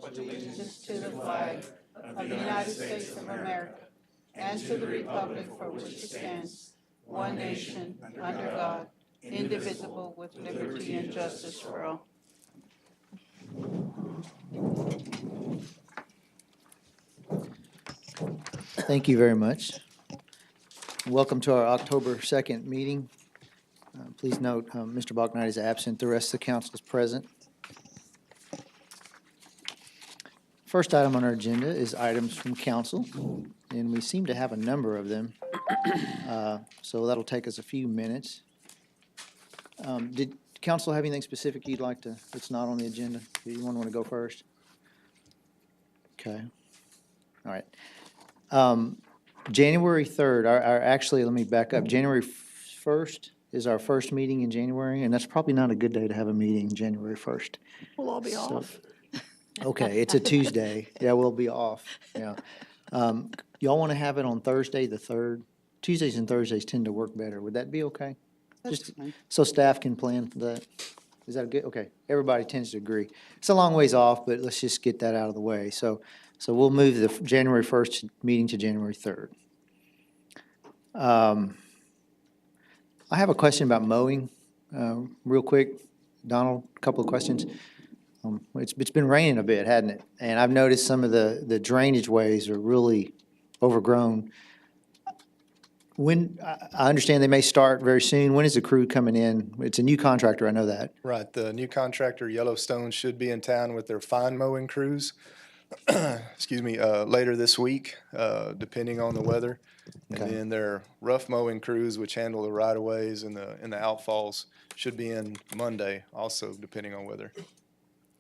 allegiance to the flag of the United States of America and to the republic for which it stands, one nation, under God, indivisible, with liberty and justice for all. Thank you very much. Welcome to our October 2nd meeting. Please note, Mr. Bachnight is absent. The rest of the council is present. First item on our agenda is items from council, and we seem to have a number of them. So that'll take us a few minutes. Did council have anything specific you'd like to, that's not on the agenda? Do you want to go first? Okay. All right. January 3rd, actually, let me back up. January 1st is our first meeting in January, and that's probably not a good day to have a meeting, January 1st. We'll all be So- off. Okay, it's a Tuesday. Yeah, we'll be off, yeah. Y'all want to have it on Thursday, the 3rd? Tuesdays and Thursdays tend to work better. Would that be okay? That's Just fine. so staff can plan for that? Is that good? Okay, everybody tends to agree. It's a long ways off, but let's just get that out of the way. So we'll move the January 1st meeting to January 3rd. I have a question about mowing, real quick. Donald, a couple of questions. It's been raining a bit, hasn't it? And I've noticed some of the drainage ways are really overgrown. I understand they may start very soon. When is the crew coming in? It's a new contractor, I know that. Right, the new contractor, Yellowstone, should be in town with their fine mowing crews, excuse me, later this week, depending on the weather. And Okay. then their rough mowing crews, which handle the right-of-ways and the outfalls, should be in Monday, also depending on weather.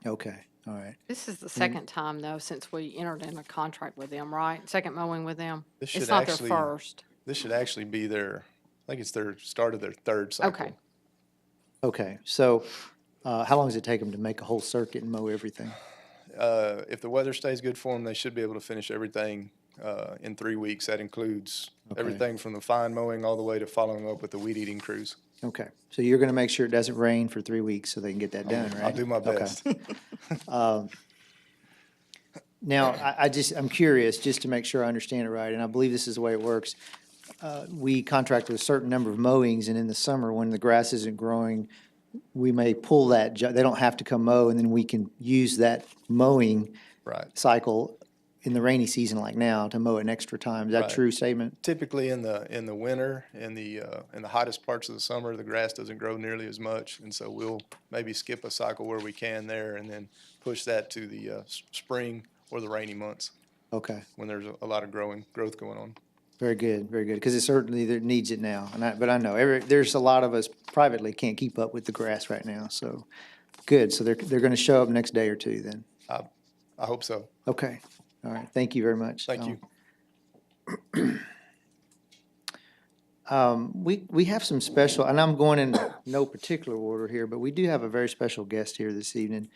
Okay, all right. This is the second time, though, since we entered in a contract with them, right? Second mowing with them? This should It's not their actually- first. This should actually be their, I think it's their start of their third cycle. Okay. Okay, so how long does it take them to make a whole circuit and mow everything? If the weather stays good for them, they should be able to finish everything in 3 weeks. That includes Okay. everything from the fine mowing all the way to following up with the weed eating crews. Okay, so you're going to make sure it doesn't rain for 3 weeks so they can get that done, right? I'll do my Okay. best. Now, I'm curious, just to make sure I understand it right, and I believe this is the way it works. We contract with a certain number of mowings, and in the summer, when the grass isn't growing, we may pull that, they don't have to come mow, and then we can use that mowing Right. cycle in the rainy season like now to mow an extra time. Is that a Right. true statement? Typically in the winter, in the hottest parts of the summer, the grass doesn't grow nearly as much, and so we'll maybe skip a cycle where we can there, and then push that to the spring or the rainy months Okay, when there's a lot of growth going on. very good, because it certainly needs it now. But I know, there's a lot of us privately can't keep up with the grass right now, so, good. So they're going to show up next day or two then? I hope so. Okay, all right, thank you very much. Thank you. We have some special, and I'm going in no particular order here, but we do have a very special guest here this evening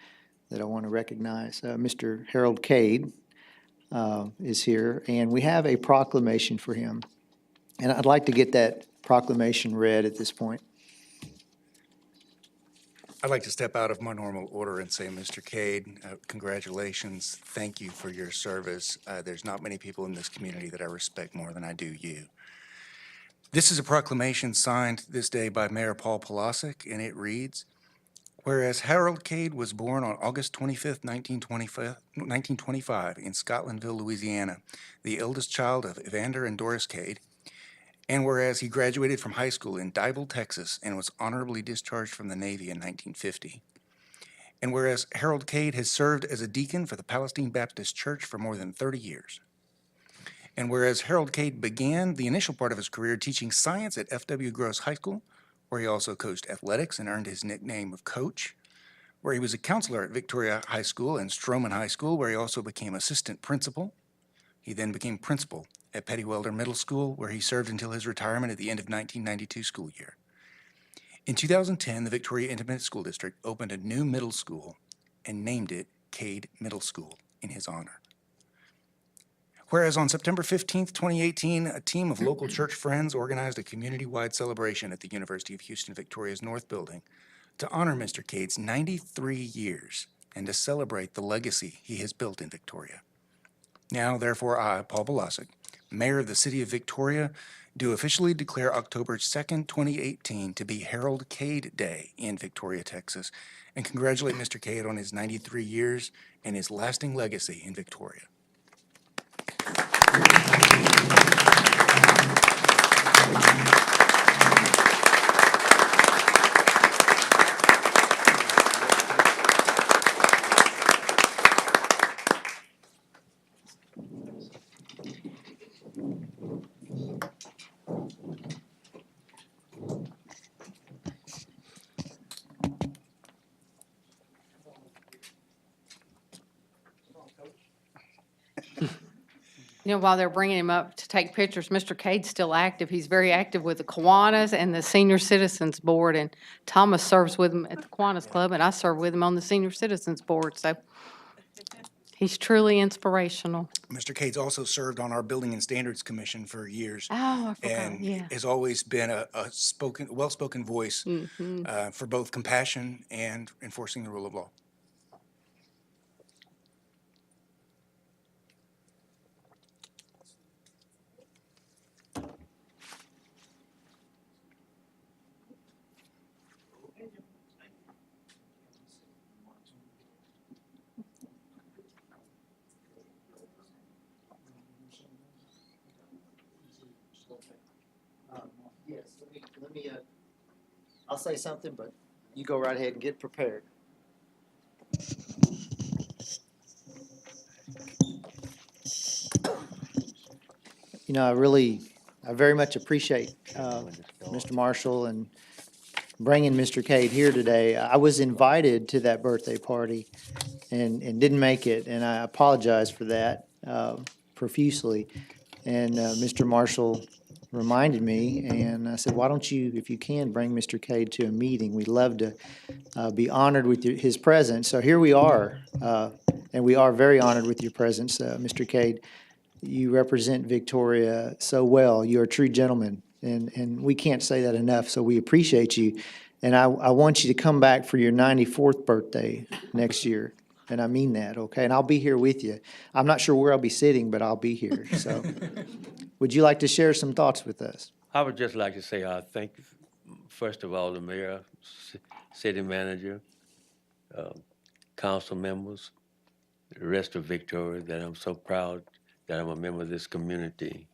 that I want to recognize. Mr. Harold Cade is here, and we have a proclamation for him. And I'd like to get that proclamation read at this point. I'd like to step out of my normal order and say, Mr. Cade, congratulations. Thank you for your service. There's not many people in this community that I respect more than I do you. This is a proclamation signed this day by Mayor Paul Pulasic, and it reads, whereas Harold Cade was born on August 25th, 1925 in Scotlandville, Louisiana, the eldest child of Evander and Doris Cade, and whereas he graduated from high school in Dival, Texas, and was honorably discharged from the Navy in 1950. And whereas Harold Cade has served as a deacon for the Palestine Baptist Church for more than 30 years. And whereas Harold Cade began the initial part of his career teaching science at F.W. Gross High School, where he also coached athletics and earned his nickname of Coach, where he was a counselor at Victoria High School and Stroman High School, where he also became assistant principal. He then became principal at Petty Welder Middle School, where he served until his retirement at the end of 1992 school year. In 2010, the Victoria Independent School District opened a new middle school and named it Cade Middle School in his honor. Whereas on September 15th, 2018, a team of local church friends organized a community-wide celebration at the University of Houston Victoria's North Building to honor Mr. Cade's 93 years and to celebrate the legacy he has built in Victoria. Now, therefore, I, Paul Velasic, Mayor of the City of Victoria, do officially declare October 2nd, 2018 to be Harold Cade Day in Victoria, Texas, and congratulate Mr. Cade on his 93 years and his lasting legacy in Victoria. You know, while they're bringing him up to take pictures, Mr. Cade's still active. He's very active with the Kiwanis and the Senior Citizens Board, and Thomas serves with him at the Kiwanis Club, and I serve with him on the Senior Citizens Board, so he's truly inspirational. Mr. Cade's also served on our Building and Standards Commission for years. Oh, I forgot, And yeah. has always been a well-spoken voice for both compassion and enforcing the rule of law. Yes, I'll say something, but you go right ahead and get prepared. You know, I very much appreciate Mr. Marshall and bringing Mr. Cade here today. I was invited to that birthday party and didn't make it, and I apologize for that profusely. And Mr. Marshall reminded me, and I said, why don't you, if you can, bring Mr. Cade to a meeting? We'd love to be honored with his presence. So here we are, and we are very honored with your presence, Mr. Cade. You represent Victoria so well. You're a true gentleman, and we can't say that enough, so we appreciate you. And I want you to come back for your 94th birthday next year, and I mean that, okay? And I'll be here with you. I'm not sure where I'll be sitting, but I'll be here, so. Would you like to share some thoughts with us? I would just like to say, thank you, first of all, the mayor, city manager, council members, the rest of Victoria, that I'm so proud that I'm a member of this community.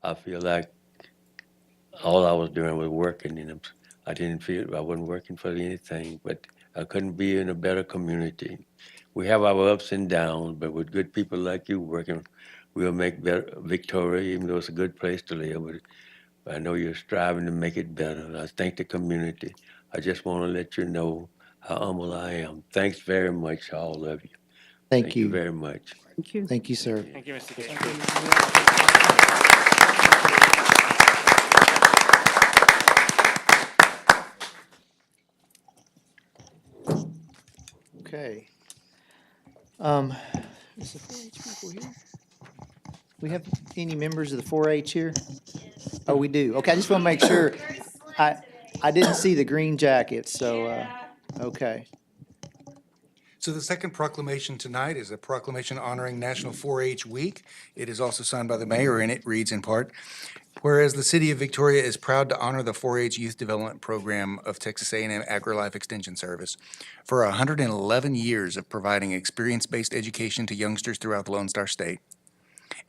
I feel like all I was doing was working, and I didn't feel I wasn't working for anything, but I couldn't be in a better community. We have our ups and downs, but with good people like you working, we'll make better Victoria, even though it's a good place to live. But I know you're striving to make it better. And I thank the community. I just want to let you know how humble I am. Thanks very much, all of you. Thank you. very much. Thank you. Thank you, sir. Thank you, Mr. Cade. Okay. Is the 4-H people here? We have any members of the 4-H here? Oh, we do. Okay, I just want to make sure. I didn't see the green jackets, so, okay. So the second proclamation tonight is a proclamation honoring National 4-H Week. It is also signed by the mayor, and it reads in part, whereas the city of Victoria is proud to honor the 4-H Youth Development Program of Texas A&M AgriLife Extension Service for 111 years of providing experience-based education to youngsters throughout the Lone Star State.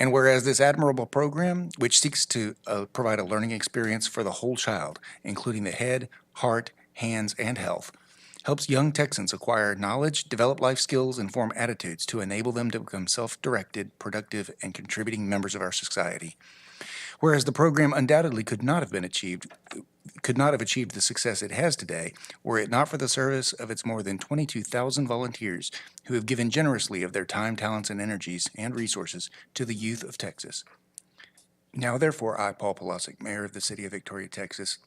And whereas this admirable program, which seeks to provide a learning experience for the whole child, including the head, heart, hands, and health, helps young Texans acquire knowledge, develop life skills, and form attitudes to enable them to become self-directed, productive, and contributing members of our society. Whereas the program undoubtedly could not have achieved the success it has today were it not for the service of its more than 22,000 volunteers who have given generously of their time, talents, and energies and resources to the youth of Texas. Now, therefore, I, Paul Velasic, Mayor of the City of Victoria, Texas,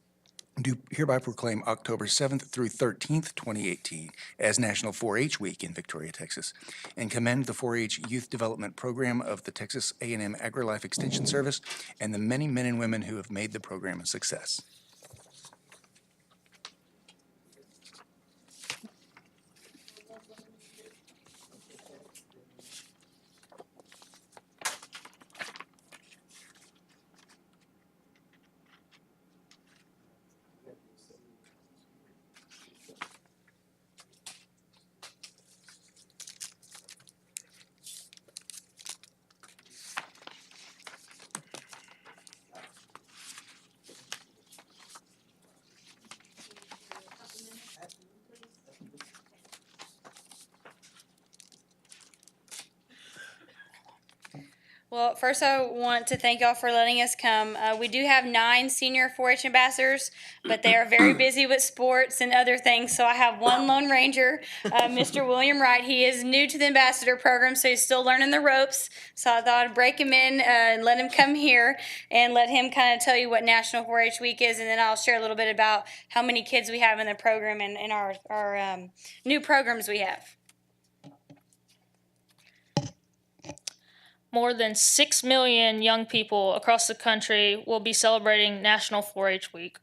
do hereby proclaim October 7th through 13th, 2018 as National 4-H Week in Victoria, Texas, and commend the 4-H Youth Development Program of the Texas A&M AgriLife Extension Service and the many men and women who have made the program a success. Well, first I want to thank y'all for letting us come. We do have 9 senior 4-H ambassadors, but they are very busy with sports and other things. So I have one Lone Ranger, Mr. William Wright. He is new to the ambassador program, so he's still learning the ropes. So I thought I'd break him in and let him come here and let him kind of tell you what National 4-H Week is, and then I'll share a little bit about how many kids we have in the program and our new programs we have. More than 6 million young people across the country will be celebrating National 4-H Week.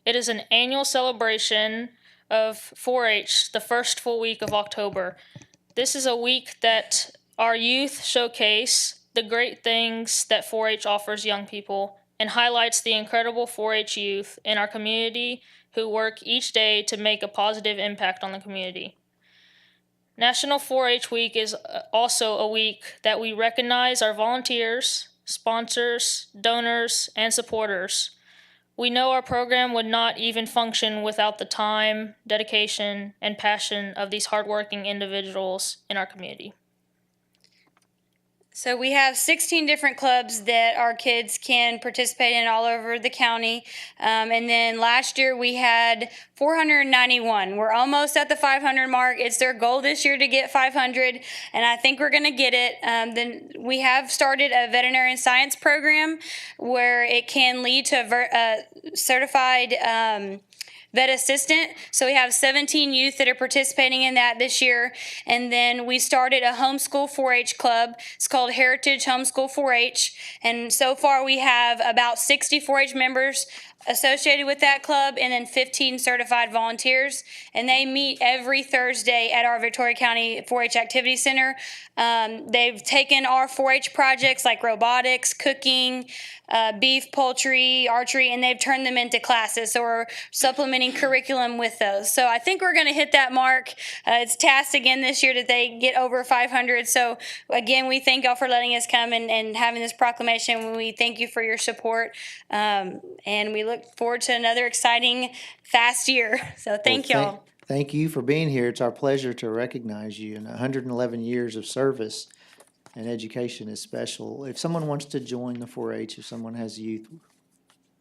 It is an annual celebration of 4-H the first full week of October. This is a week that our youth showcase the great things that 4-H offers young people and highlights the incredible 4-H youth in our community who work each day to make a positive impact on the community. National 4-H Week is also a week that we recognize our volunteers, sponsors, donors, and supporters. We know our program would not even function without the time, dedication, and passion of these hardworking individuals in our community. So we have 16 different clubs that our kids can participate in all over the county. And then last year we had 491. We're almost at the 500 mark. It's their goal this year to get 500, and I think we're going to get it. Then we have started a veterinary science program where it can lead to a certified vet assistant. So we have 17 youth that are participating in that this year. And then we started a homeschool 4-H club. It's called Heritage Homeschool 4-H. And so far we have about 60 4-H members associated with that club, and then 15 certified volunteers, and they meet every Thursday at our Victoria County 4-H Activity Center. They've taken our 4-H projects like robotics, cooking, beef, poultry, archery, and they've turned them into classes, so we're supplementing curriculum with those. So I think we're going to hit that mark. It's tasked again this year that they get over 500, so again, we thank y'all for letting us come and having this proclamation. We thank you for your support, and we look forward to another exciting, fast year. So thank y'all. Thank you for being here. It's our pleasure to recognize you. And 111 years of service and education is special. If someone wants to join the 4-H, if someone has youth,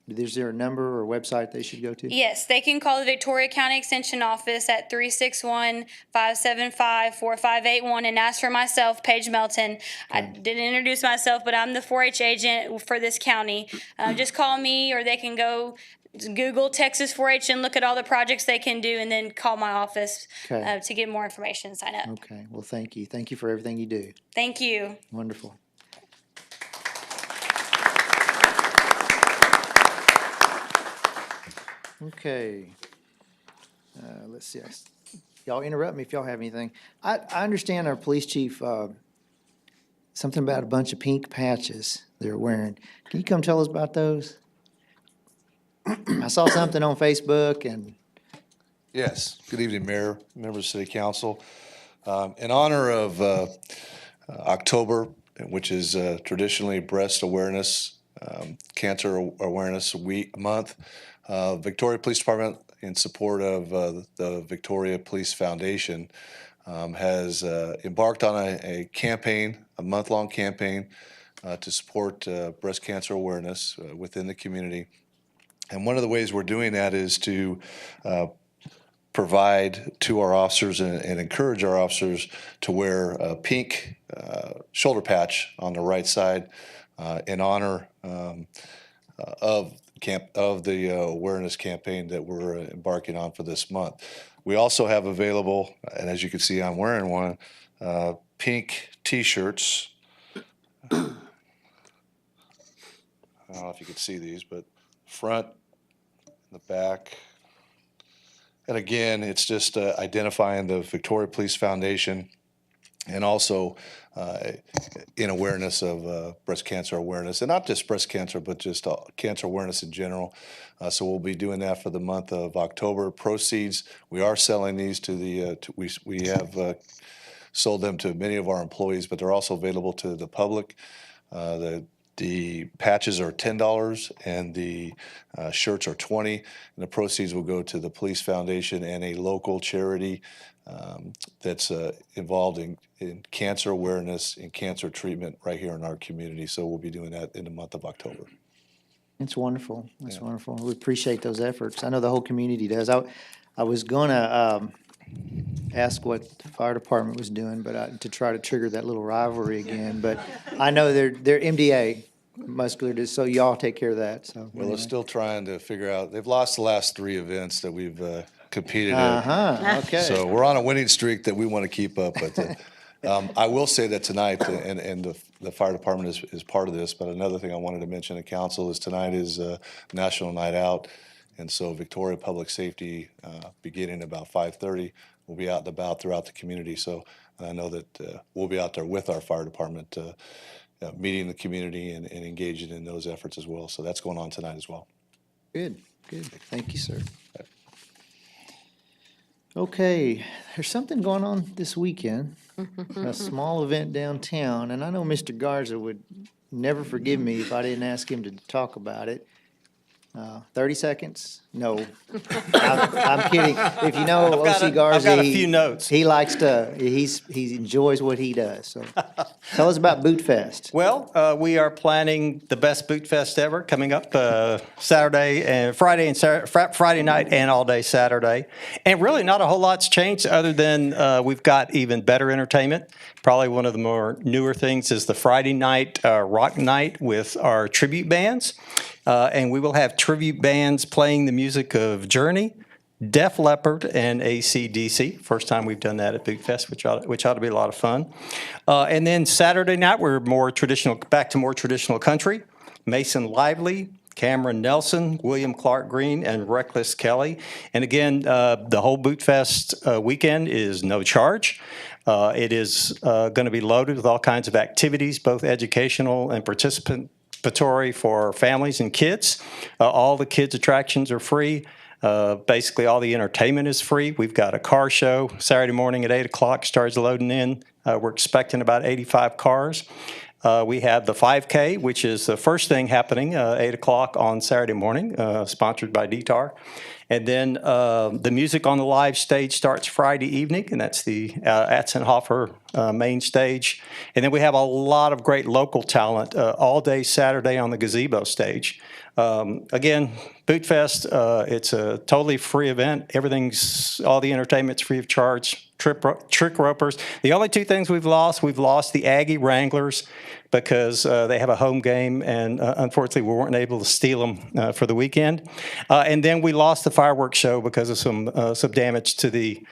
is there a number or website they should go to? Yes, they can call the Victoria County Extension Office at 361-575-4581 and ask for myself, Paige Melton. I didn't introduce myself, but I'm the 4-H agent for this county. Just call me, or they can go Google Texas 4-H and look at all the projects they can do, and then call my office to get more information and sign up. Okay, well, thank you. Thank you for everything you do. Thank you. Wonderful. Okay. Let's see. Y'all interrupt me if y'all have anything. I understand our police chief, something about a bunch of pink patches they're wearing. Can you come tell us about those? I saw something on Facebook and. Yes. Good evening, Mayor, members of City Council. In honor of October, which is traditionally Breast Awareness, Cancer Awareness Month, Victoria Police Department, in support of the Victoria Police Foundation, has embarked on a campaign, a month-long campaign, to support breast cancer awareness within the community. And one of the ways we're doing that is to provide to our officers and encourage our officers to wear a pink shoulder patch on the right side in honor of the awareness campaign that we're embarking on for this month. We also have available, and as you can see, I'm wearing one, pink T-shirts. I don't know if you can see these, but front, the back. And again, it's just identifying the Victoria Police Foundation, and also in awareness of breast cancer awareness, and not just breast cancer, but just cancer awareness in general. So we'll be doing that for the month of October. Proceeds, we are selling these to the, we have sold them to many of our employees, but they're also available to the public. The patches are $10 and the shirts are $20, and the proceeds will go to the Police Foundation and a local charity that's involved in cancer awareness and cancer treatment right here in our community. So we'll be doing that in the month of October. It's wonderful. It's wonderful. We appreciate those efforts. I know the whole community does. I was gonna ask what the fire department was doing, but to try to trigger that little rivalry again. But I know they're MDA, muscular, so y'all take care of that, so. Well, they're anyway. still trying to figure out, they've lost the last 3 events that we've competed in. Uh-huh, okay. So we're on a winning streak that we want to keep up. But I will say that tonight, and the fire department is part of this, but another thing I wanted to mention to council is tonight is National Night Out. And so Victoria Public Safety, beginning about 5:30, will be out and about throughout the community. So I know that we'll be out there with our fire department, meeting the community and engaging in those efforts as well. So that's going on tonight as well. Good, good. Thank you, sir. Okay, there's something going on this weekend, a small event downtown, and I know Mr. Garza would never forgive me if I didn't ask him to talk about it. 30 seconds? No. I'm kidding. If you know O.C. Garza, I've got a few notes. he likes to, he enjoys what he does, so. Tell us about Boot Fest. Well, we are planning the best Boot Fest ever coming up Saturday and Friday Friday night and all day Saturday. And really not a whole lot's changed other than we've got even better entertainment. Probably one of the more newer things is the Friday night rock night with our tribute bands. And we will have tribute bands playing the music of Journey, Def Leppard, and AC/DC. First time we've done that at Boot Fest, which ought to be a lot of fun. And then Saturday night, we're back to more traditional country. Mason Lively, Cameron Nelson, William Clark Green, and Reckless Kelly. And again, the whole Boot Fest weekend is no charge. It is going to be loaded with all kinds of activities, both educational and participatory for families and kids. All the kids' attractions are free. Basically, all the entertainment is free. We've got a car show Saturday morning at 8 o'clock, starts loading in. We're expecting about 85 cars. We have the 5K, which is the first thing happening 8 o'clock on Saturday morning, sponsored by DTAR. And then the music on the live stage starts Friday evening, and that's the Atzenhofer main stage. And then we have a lot of great local talent all day Saturday on the gazebo stage. Again, Boot Fest, it's a totally free event. All the entertainment's free of charge. Trick ropers. The only 2 things we've lost the Aggie Wranglers because they have a home game, and unfortunately we weren't able to steal them for the weekend. And then we lost the fireworks show because of some damage to the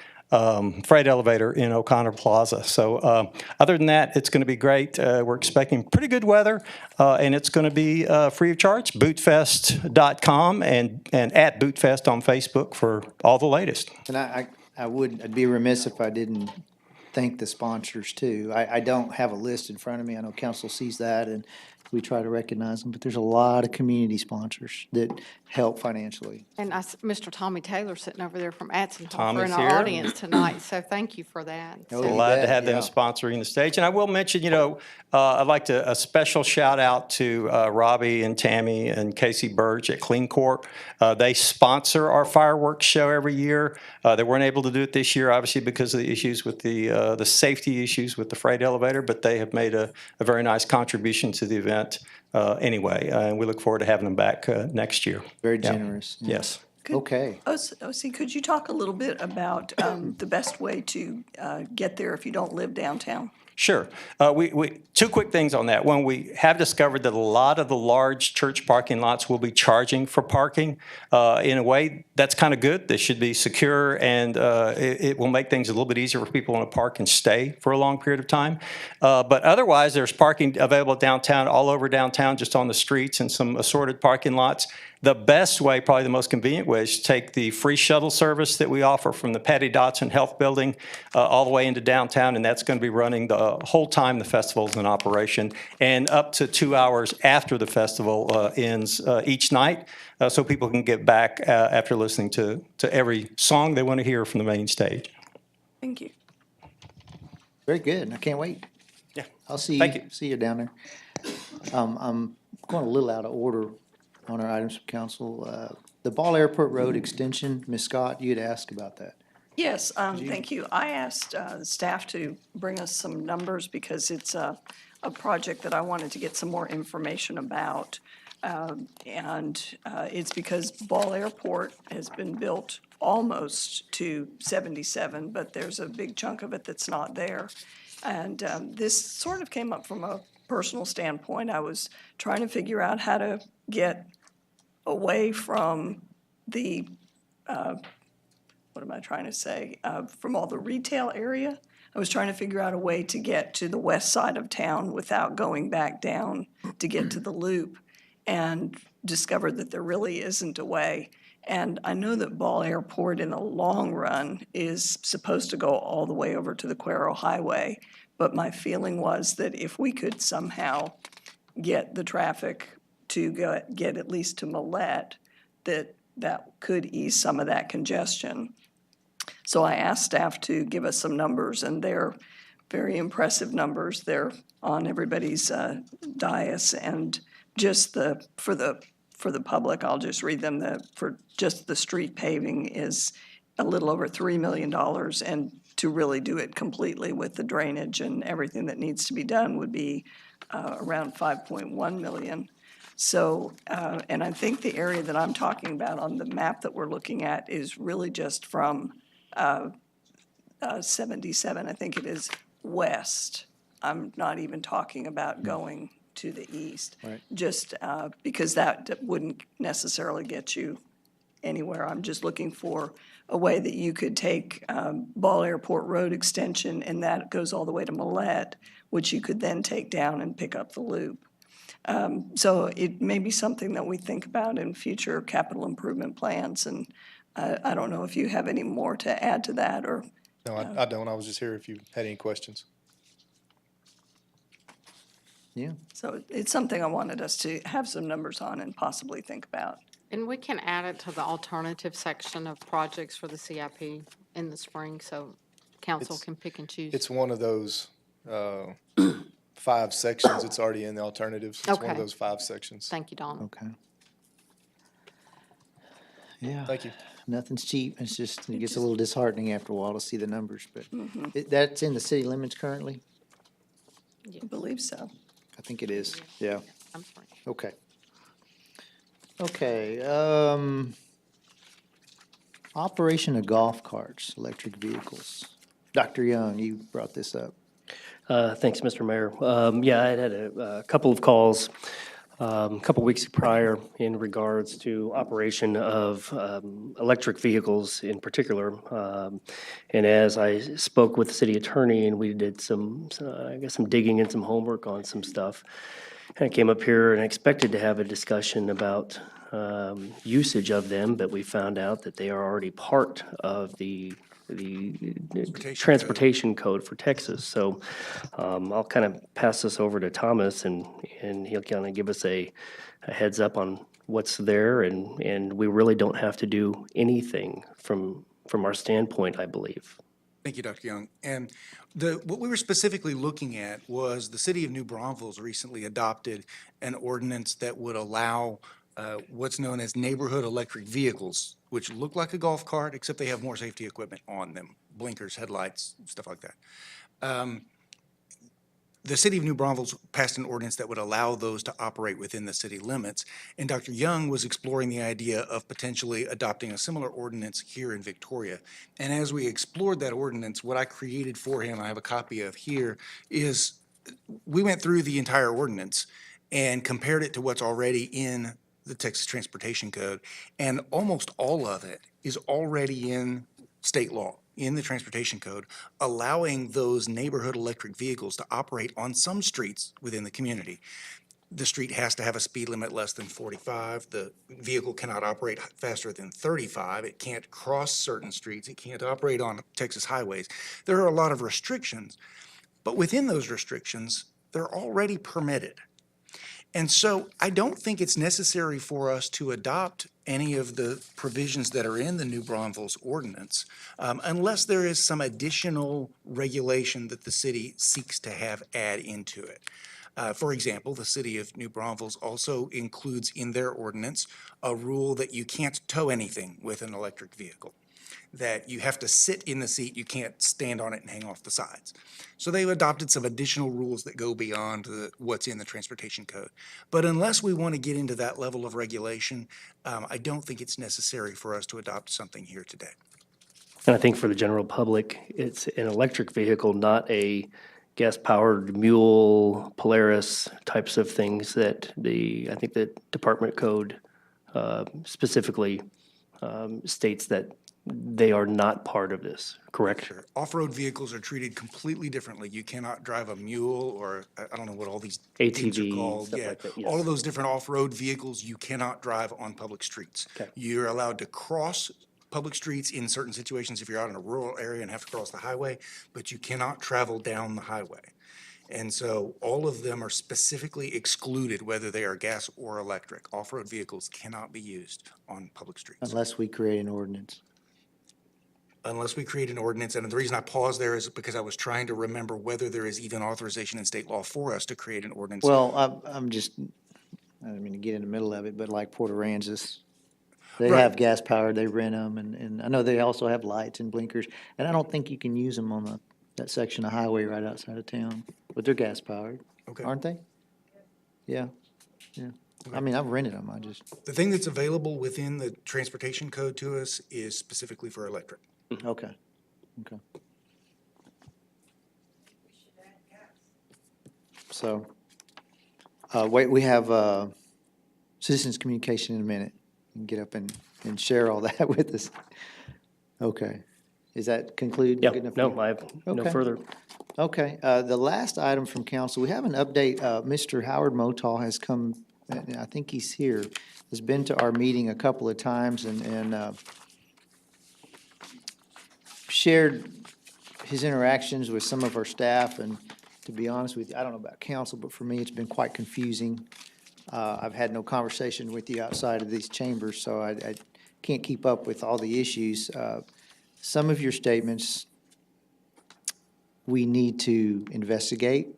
freight elevator in O'Connor Plaza. So other than that, it's going to be great. We're expecting pretty good weather, and it's going to be free of charge. Bootfest.com and at Bootfest on Facebook for all the latest. And I'd be remiss if I didn't thank the sponsors too. I don't have a list in front of me. I know council sees that and we try to recognize them, but there's a lot of community sponsors that help financially. And Mr. Tommy Taylor sitting over there from Atzenhofer Tommy's in our here. audience tonight, so thank you for that. Oh, So- you Glad to bet, have them yeah. sponsoring the stage. And I will mention, I'd like a special shout out to Robbie and Tammy and Casey Burge at Clean Corp. They sponsor our fireworks show every year. They weren't able to do it this year, obviously, because of the issues with the safety issues with the freight elevator, but they have made a very nice contribution to the event anyway. And we look forward to having them back next year. Very Yeah. generous. Yes. Okay. OC, could you talk a little bit about the best way to get there if you don't live downtown? Sure. We 2 quick things on that. One, we have discovered that a lot of the large church parking lots will be charging for parking. In a way, that's kind of good. They should be secure, and it will make things a little bit easier for people to park and stay for a long period of time. But otherwise, there's parking available downtown, all over downtown, just on the streets and some assorted parking lots. The best way, probably the most convenient way, is to take the free shuttle service that we offer from the Patty Dotson Health Building all the way into downtown, and that's going to be running the whole time the festival is in operation, and up to 2 hours after the festival ends each night, so people can get back after listening to every song they want to hear from the main stage. Thank you. Very good. I can't wait. Yeah. I'll see you. Thank you. See you down there. I'm going a little out of order on our items from council. The Ball Airport Road extension, Ms. Scott, you had asked about that. Yes, thank you. I asked staff to bring us some numbers because it's a project that I wanted to get some more information about. It's because Ball Airport has been built almost to 77, but there's a big chunk of it that's not there. And this sort of came up from a personal standpoint. I was trying to figure out how to get away from the what am I trying to say, from all the retail area. I was trying to figure out a way to get to the west side of town without going back down to get to the loop, and discovered that there really isn't a way. And I know that Ball Airport in the long run is supposed to go all the way over to the Cuero Highway, but my feeling was that if we could somehow get the traffic to get at least to Millette, that could ease some of that congestion. So I asked staff to give us some numbers, and they're very impressive numbers. They're on everybody's dais, and just for the public, I'll just read them. For just the street paving is a little over $3 million, and to really do it completely with the drainage and everything that needs to be done would be around $5.1 million. So, and I think the area that I'm talking about on the map that we're looking at is really just from 77, I think it is, west. I'm not even talking about going to the east. Right. Just because that wouldn't necessarily get you anywhere. I'm just looking for a way that you could take Ball Airport Road extension, and that goes all the way to Millette, which you could then take down and pick up the loop. So it may be something that we think about in future capital improvement plans, and I don't know if you have any more to add to that, or. No, I don't. I was just here if you had any questions. Yeah. So it's something I wanted us to have some numbers on and possibly think about. And we can add it to the alternative section of projects for the CIP in the spring, so council It's- can pick and choose. It's one of those 5 sections. It's already in the alternatives. It's one Okay. of those 5 sections. Thank you, Don. Okay. Yeah. Thank you. Nothing's cheap. It's just, it gets a little disheartening after a while to see the numbers, but Mm-hmm. that's in the city limits currently? I believe so. I think it is, yeah. I'm sorry. Okay. Okay, operation of golf carts, electric vehicles. Dr. Young, you brought this up. Thanks, Mr. Mayor. Yeah, I had a couple of calls a couple weeks prior in regards to operation of electric vehicles in particular. And as I spoke with the city attorney and we did some digging and some homework on some stuff, I came up here and expected to have a discussion about usage of them, but we found out that they are already part of the transportation code for Texas. So I'll kind of pass this over to Thomas, and he'll kind of give us a heads up on what's there, and we really don't have to do anything from our standpoint, I believe. Thank you, Dr. Young. And what we were specifically looking at was the city of New Braunfels recently adopted an ordinance that would allow what's known as neighborhood electric vehicles, which look like a golf cart, except they have more safety equipment on them, blinkers, headlights, stuff like that. The city of New Braunfels passed an ordinance that would allow those to operate within the city limits, and Dr. Young was exploring the idea of potentially adopting a similar ordinance here in Victoria. And as we explored that ordinance, what I created for him, I have a copy of here, is we went through the entire ordinance and compared it to what's already in the Texas Transportation Code, and almost all of it is already in state law, in the Transportation Code, allowing those neighborhood electric vehicles to operate on some streets within the community. The street has to have a speed limit less than 45. The vehicle cannot operate faster than 35. It can't cross certain streets. It can't operate on Texas highways. There are a lot of restrictions, but within those restrictions, they're already permitted. And so I don't think it's necessary for us to adopt any of the provisions that are in the New Braunfels ordinance unless there is some additional regulation that the city seeks to have add into it. For example, the city of New Braunfels also includes in their ordinance a rule that you can't tow anything with an electric vehicle. that you have to sit in the seat, you can't stand on it and hang off the sides. So they've adopted some additional rules that go beyond what's in the transportation code. But unless we want to get into that level of regulation, I don't think it's necessary for us to adopt something here today. And I think for the general public, it's an electric vehicle, not a gas-powered mule, Polaris types of things that I think the department code specifically states that they are not part of this, correct? Sure. Off-road vehicles are treated completely differently. You cannot drive a mule or, I don't know what all these things are ATV, called. stuff Yeah, like that, yes. all of those different off-road vehicles, you cannot drive on public streets. Okay. You're allowed to cross public streets in certain situations if you're out in a rural area and have to cross the highway, but you cannot travel down the highway. And so all of them are specifically excluded, whether they are gas or electric. Off-road vehicles cannot be used on public streets. Unless we create an ordinance. Unless we create an ordinance, and the reason I paused there is because I was trying to remember whether there is even authorization in state law for us to create an ordinance. Well, I'm just, I don't mean to get in the middle of it, but like Port Aransas, they Right. have gas powered, they rent them, and I know they also have lights and blinkers. And I don't think you can use them on that section of highway right outside of town, but they're gas powered, Okay. aren't they? Yeah, yeah. I mean, I've rented them, I just, The thing that's available within the transportation code to us is specifically for electric. okay, okay. So, wait, we have citizens communication in a minute. You can get up and share all that with us. Okay. Is that conclude? Yeah, good enough no, for you? I have no Okay. further. Okay, the last item from council, we have an update. Mr. Howard Motal has come, and I think he's here, has been to our meeting a couple of times and shared his interactions with some of our staff. And to be honest with you, I don't know about council, but for me, it's been quite confusing. I've had no conversation with you outside of these chambers, so I can't keep up with all the issues. Some of your statements we need to investigate.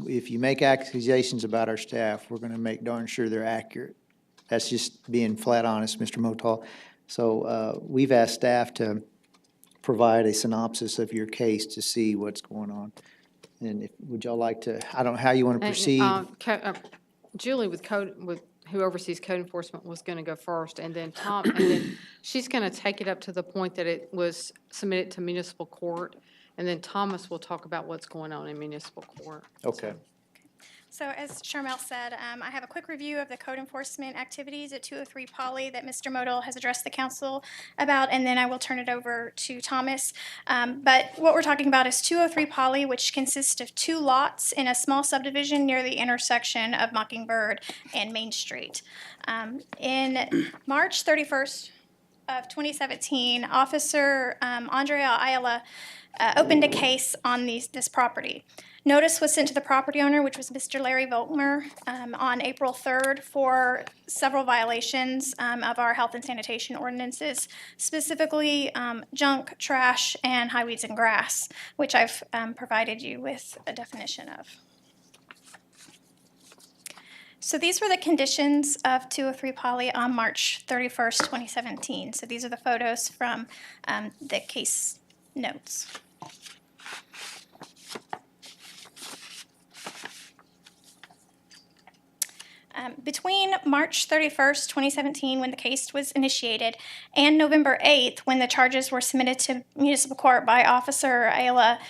If you make accusations about our staff, we're going to make darn sure they're accurate. That's just being flat honest, Mr. Motal. So we've asked staff to provide a synopsis of your case to see what's going on. And would y'all like to, I don't know how you want to And, proceed. Julie with who oversees code enforcement was going to go first, and then Tom, and then she's going to take it up to the point that it was submitted to municipal court, and then Thomas will talk about what's going on in municipal court. Okay. So as Sharmell said, I have a quick review of the code enforcement activities at 203 Poly that Mr. Modal has addressed the council about, and then I will turn it over to Thomas. But what we're talking about is 203 Poly, which consists of 2 lots in a small subdivision near the intersection of Mockingbird and Main Street. In March 31st of 2017, Officer Andrea Ayala opened a case on this property. Notice was sent to the property owner, which was Mr. Larry Volkmer, on April 3rd for several violations of our health and sanitation ordinances, specifically junk, trash, and high weeds and grass, which I've provided you with a definition of. So these were the conditions of 203 Poly on March 31st, 2017. So these are the photos from the case notes. Between March 31st, 2017, when the case was initiated, and November 8th, when the charges were submitted to municipal court by Officer Ayala,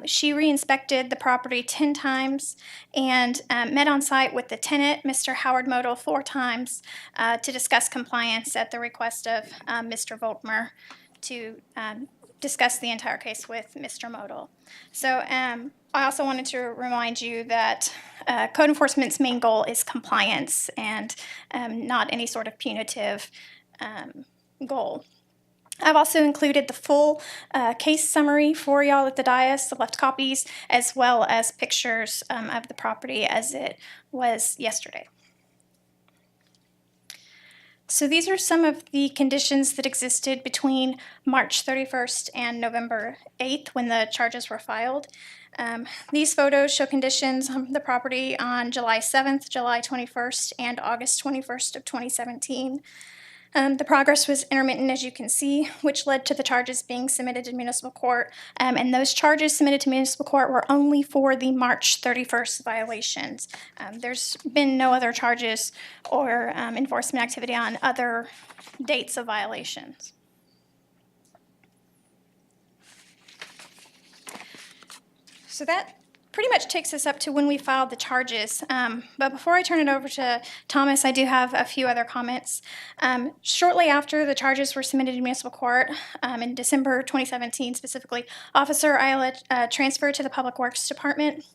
she re-inspected the property 10 times and met on site with the tenant, Mr. Howard Modal, 4 times to discuss compliance at the request of Mr. Volkmer to discuss the entire case with Mr. Modal. So I also wanted to remind you that code enforcement's main goal is compliance and not any sort of punitive goal. I've also included the full case summary for y'all at the dais, the left copies, as well as pictures of the property as it was yesterday. So these are some of the conditions that existed between March 31st and November 8th when the charges were filed. These photos show conditions on the property on July 7th, July 21st, and August 21st of 2017. The progress was intermittent, as you can see, which led to the charges being submitted to municipal court. And those charges submitted to municipal court were only for the March 31st violations. There's been no other charges or enforcement activity on other dates of violations. So that pretty much takes us up to when we filed the charges. But before I turn it over to Thomas, I do have a few other comments. Shortly after the charges were submitted to municipal court, in December 2017 specifically, Officer Ayala transferred to the Public Works Department,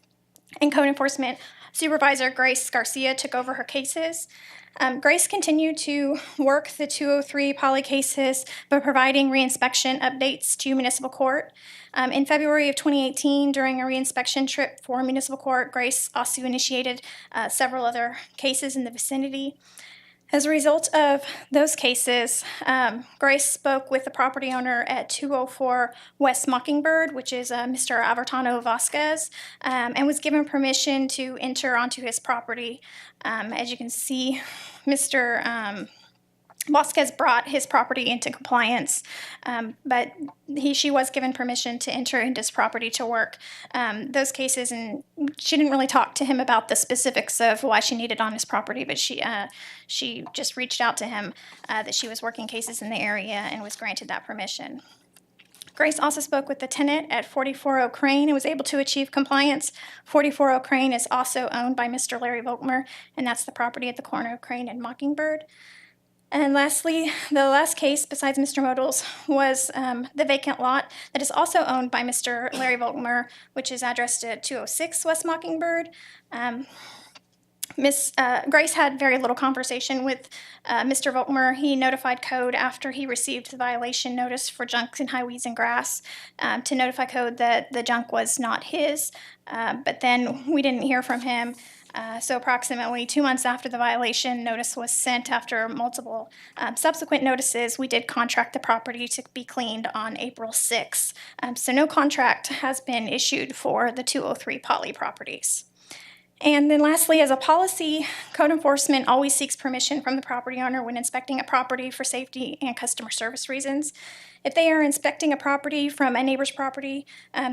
and Code Enforcement Supervisor Grace Garcia took over her cases. Grace continued to work the 203 poly cases by providing reinspection updates to municipal court. In February of 2018, during a reinspection trip for municipal court, Grace also initiated several other cases in the vicinity. As a result of those cases, Grace spoke with the property owner at 204 West Mockingbird, which is Mr. Avertano Vasquez, and was given permission to enter onto his property. As you can see, Mr. Vasquez brought his property into compliance, but she was given permission to enter into his property to work those cases, and she didn't really talk to him about the specifics of why she needed on his property, but she just reached out to him that she was working cases in the area and was granted that permission. Grace also spoke with the tenant at 44 Crane and was able to achieve compliance. 44 Crane is also owned by Mr. Larry Volkmer, and that's the property at the corner of Crane and Mockingbird. And lastly, the last case, besides Mr. Modal's, was the vacant lot that is also owned by Mr. Larry Volkmer, which is addressed at 206 West Mockingbird. Grace had very little conversation with Mr. Volkmer. He notified Code after he received the violation notice for junk in high weeds and grass to notify Code that the junk was not his, but then we didn't hear from him. So approximately 2 months after the violation notice was sent, after multiple subsequent notices, we did contract the property to be cleaned on April 6th. So no contract has been issued for the 203 poly properties. And then lastly, as a policy, code enforcement always seeks permission from the property owner when inspecting a property for safety and customer service reasons. If they are inspecting a property from a neighbor's property,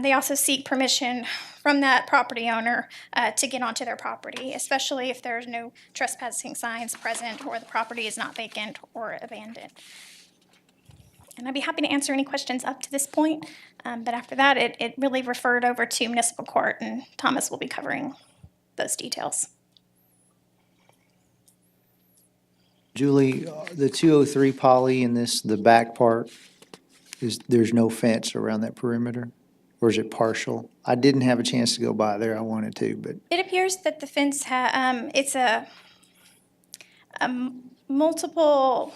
they also seek permission from that property owner to get onto their property, especially if there's no trespassing signs present or the property is not vacant or abandoned. And I'd be happy to answer any questions up to this point, but after that, it really referred over to municipal court, and Thomas will be covering those details. Julie, the 203 poly in the back part, there's no fence around that perimeter? Or is it partial? I didn't have a chance to go by there. I wanted to, but. It appears that the fence it's a multiple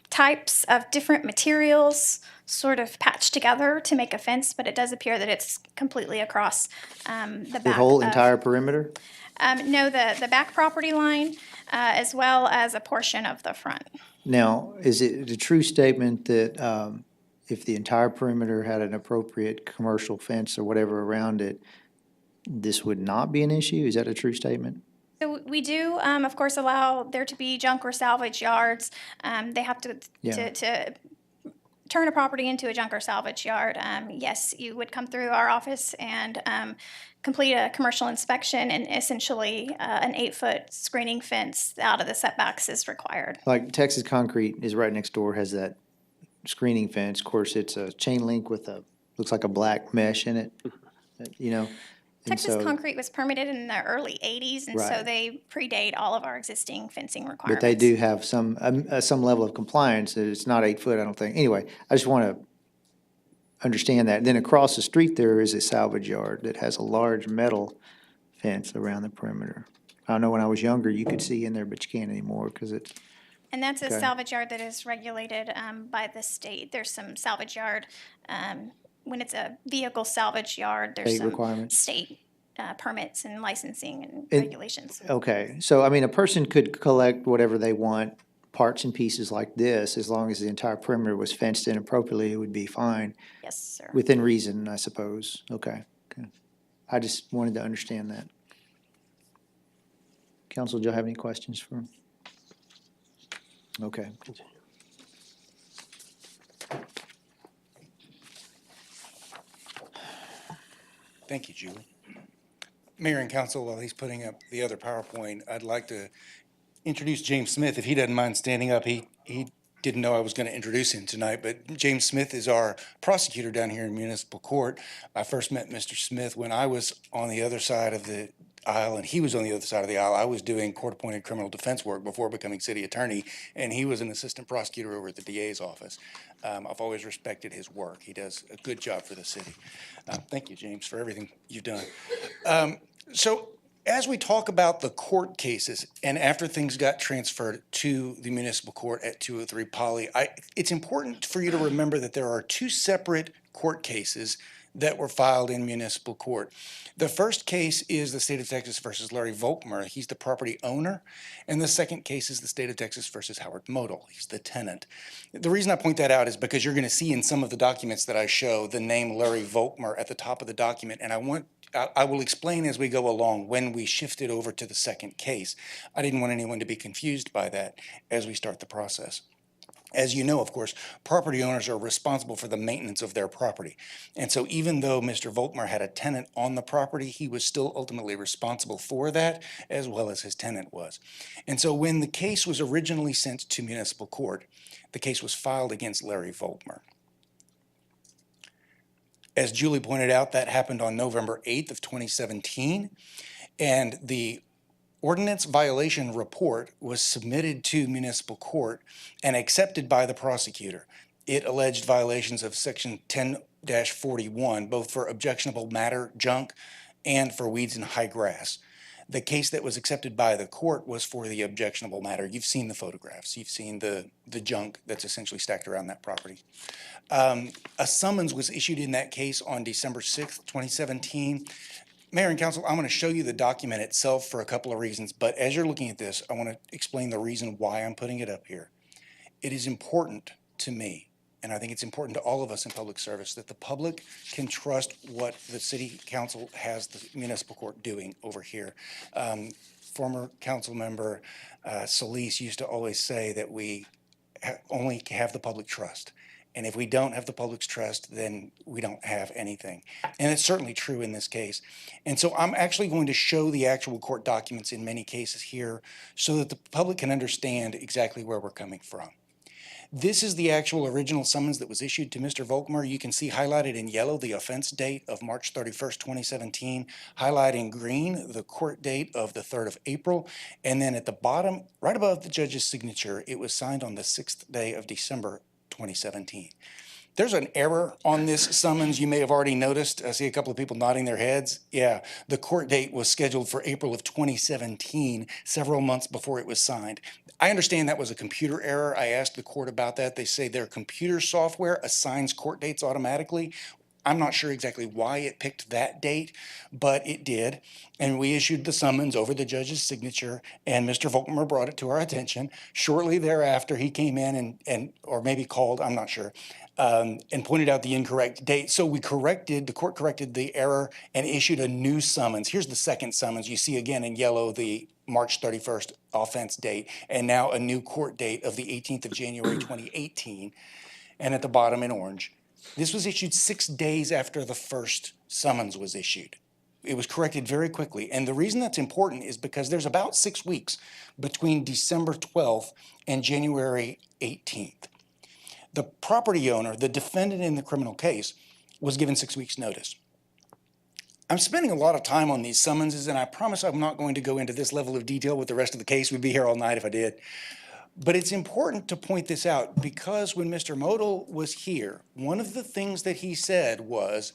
types of different materials sort of patched together to make a fence, but it does appear that it's completely across the back. The whole entire perimeter? No, the back property line, as well as a portion of the front. Now, is it a true statement that if the entire perimeter had an appropriate commercial fence or whatever around it, this would not be an issue? Is that a true statement? So we do, of course, allow there to be junk or salvage yards. They have to turn a property into a junk or salvage yard. Yes, you would come through our office and complete a commercial inspection, and essentially an 8-foot screening fence out of the setbacks is required. Like Texas Concrete is right next door, has that screening fence. Of course, it's a chain link with looks like a black mesh in it, you know? Texas Concrete was permitted in the early 80s, and so they predate all of our existing fencing requirements. But they do have some level of compliance. It's not 8 foot, I don't think. Anyway, I just want to understand that. Then across the street there is a salvage yard that has a large metal fence around the perimeter. I know when I was younger you could see in there, but you can't anymore because it's. And that's a Okay. salvage yard that is regulated by the state. There's some salvage yard, when it's a vehicle salvage yard, there's State some requirements? state permits and licensing and It- regulations. Okay, so I mean, a person could collect whatever they want, parts and pieces like this, as long as the entire perimeter was fenced in appropriately, it would be fine, Yes, sir. within reason, I suppose. Okay. I just wanted to understand that. Council, do you have any questions for him? Okay. Thank you, Julie. Mayor and council, while he's putting up the other PowerPoint, I'd like to introduce James Smith, if he doesn't mind standing up. He didn't know I was going to introduce him tonight, but James Smith is our prosecutor down here in municipal court. I first met Mr. Smith when I was on the other side of the aisle and he was on the other side of the aisle. I was doing court-appointed criminal defense work before becoming city attorney, and he was an assistant prosecutor over at the DA's office. I've always respected his work. He does a good job for the city. Thank you, James, for everything you've done. So as we talk about the court cases and after things got transferred to the municipal court at 203 Poly, it's important for you to remember that there are two separate court cases that were filed in municipal court. The first case is the state of Texas versus Larry Volkmer. He's the property owner. And the second case is the state of Texas versus Howard Modal. He's the tenant. The reason I point that out is because you're going to see in some of the documents that I show the name Larry Volkmer at the top of the document. And I will explain as we go along when we shifted over to the second case. I didn't want anyone to be confused by that as we start the process. As you know, of course, property owners are responsible for the maintenance of their property. And so even though Mr. Volkmer had a tenant on the property, he was still ultimately responsible for that, as well as his tenant was. And so when the case was originally sent to municipal court, the case was filed against Larry Volkmer. As Julie pointed out, that happened on November 8th of 2017, and the ordinance violation report was submitted to municipal court and accepted by the prosecutor. It alleged violations of section 10-41, both for objectionable matter, junk, and for weeds and high grass. The case that was accepted by the court was for the objectionable matter. You've seen the photographs. You've seen the junk that's essentially stacked around that property. A summons was issued in that case on December 6th, 2017. Mayor and council, I'm going to show you the document itself for a couple of reasons, but as you're looking at this, I want to explain the reason why I'm putting it up here. It is important to me, and I think it's important to all of us in public service, that the public can trust what the city council has the municipal court doing over here. Former council member Solis used to always say that we only have the public trust. And if we don't have the public's trust, then we don't have anything. And it's certainly true in this case. And so I'm actually going to show the actual court documents in many cases here so that the public can understand exactly where we're coming from. This is the actual original summons that was issued to Mr. Volkmer. You can see highlighted in yellow the offense date of March 31st, 2017, highlighted in green the court date of the 3rd of April, and then at the bottom, right above the judge's signature, it was signed on the 6th day of December 2017. There's an error on this summons you may have already noticed. I see a couple of people nodding their heads. Yeah, the court date was scheduled for April of 2017, several months before it was signed. I understand that was a computer error. I asked the court about that. They say their computer software assigns court dates automatically. I'm not sure exactly why it picked that date, but it did. And we issued the summons over the judge's signature, and Mr. Volkmer brought it to our attention. Shortly thereafter, he came in or maybe called, I'm not sure, and pointed out the incorrect date. So the court corrected the error and issued a new summons. Here's the second summons. You see again in yellow the March 31st offense date, and now a new court date of the 18th of January 2018, and at the bottom in orange. This was issued 6 days after the first summons was issued. It was corrected very quickly. And the reason that's important is because there's about 6 weeks between December 12th and January 18th. The property owner, the defendant in the criminal case, was given 6 weeks' notice. I'm spending a lot of time on these summonses, and I promise I'm not going to go into this level of detail with the rest of the case. We'd be here all night if I did. But it's important to point this out because when Mr. Modal was here, one of the things that he said was,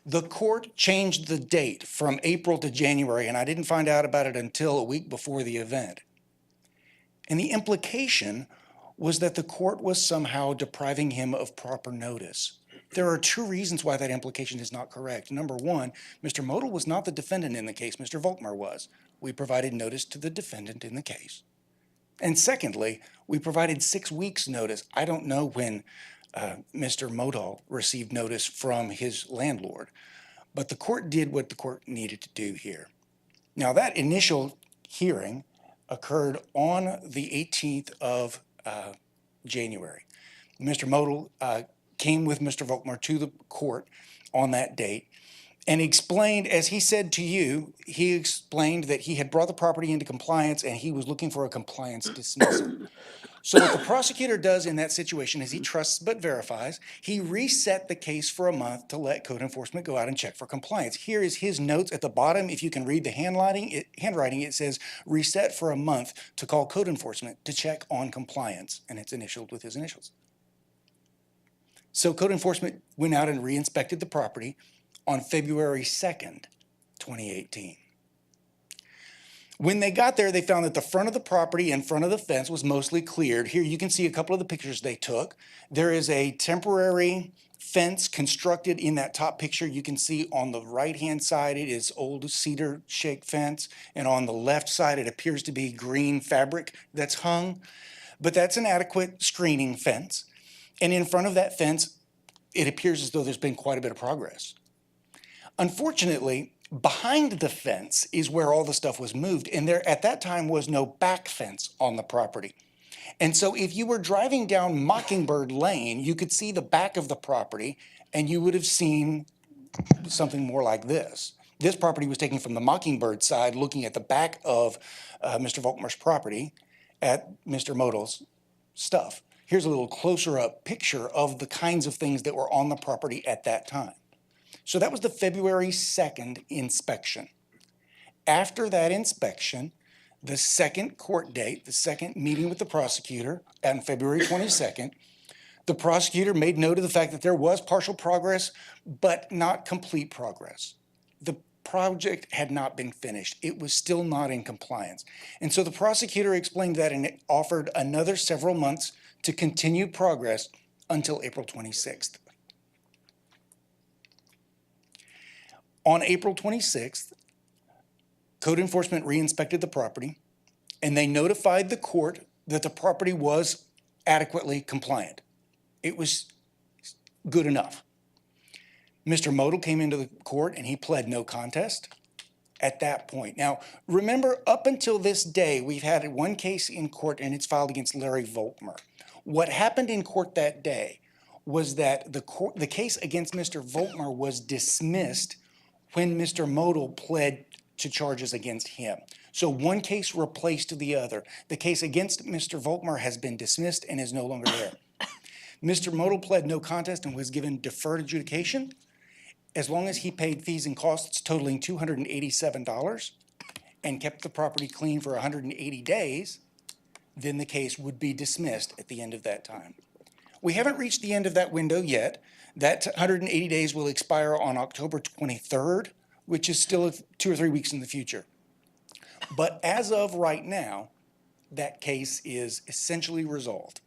the court changed the date from April to January, and I didn't find out about it until a week before the event. And the implication was that the court was somehow depriving him of proper notice. There are two reasons why that implication is not correct. Number one, Mr. Modal was not the defendant in the case. Mr. Volkmer was. We provided notice to the defendant in the case. And secondly, we provided 6 weeks' notice. I don't know when Mr. Modal received notice from his landlord, but the court did what the court needed to do here. Now, that initial hearing occurred on the 18th of January. Mr. Modal came with Mr. Volkmer to the court on that date. and explained, as he said to you, he explained that he had brought the property into compliance and he was looking for a compliance dismissal. So what the prosecutor does in that situation is he trusts but verifies. He reset the case for a month to let code enforcement go out and check for compliance. Here is his notes at the bottom. If you can read the handwriting, it says reset for a month to call code enforcement to check on compliance, and it's initialed with his initials. So code enforcement went out and re-inspected the property on February 2nd, 2018. When they got there, they found that the front of the property in front of the fence was mostly cleared. Here you can see a couple of the pictures they took. There is a temporary fence constructed in that top picture. You can see on the right-hand side, it is old cedar shake fence. And on the left side, it appears to be green fabric that's hung. But that's an adequate screening fence. And in front of that fence, it appears as though there's been quite a bit of progress. Unfortunately, behind the fence is where all the stuff was moved, and there at that time was no back fence on the property. And so if you were driving down Mockingbird Lane, you could see the back of the property, and you would have seen something more like this. This property was taken from the Mockingbird side, looking at the back of Mr. Volkmar's property at Mr. Modal's stuff. Here's a little closer up picture of the kinds of things that were on the property at that time. So that was the February 2nd inspection. After that inspection, the second court date, the second meeting with the prosecutor on February 22nd, the prosecutor made note of the fact that there was partial progress, but not complete progress. The project had not been finished. It was still not in compliance. And so the prosecutor explained that and it offered another several months to continue progress until April 26th. On April 26th, code enforcement re-inspected the property, and they notified the court that the property was adequately compliant. It was good enough. Mr. Modal came into the court and he pled no contest at that point. Now, remember, up until this day, we've had one case in court and it's filed against Larry Volkmar. What happened in court that day was that the case against Mr. Volkmar was dismissed when Mr. Modal pled to charges against him. So one case replaced the other. The case against Mr. Volkmar has been dismissed and is no longer there. Mr. Modal pled no contest and was given deferred adjudication as long as he paid fees and costs totaling $287 and kept the property clean for 180 days, then the case would be dismissed at the end of that time. We haven't reached the end of that window yet. That 180 days will expire on October 23rd, which is still 2 or 3 weeks in the future. But as of right now, that case is essentially resolved.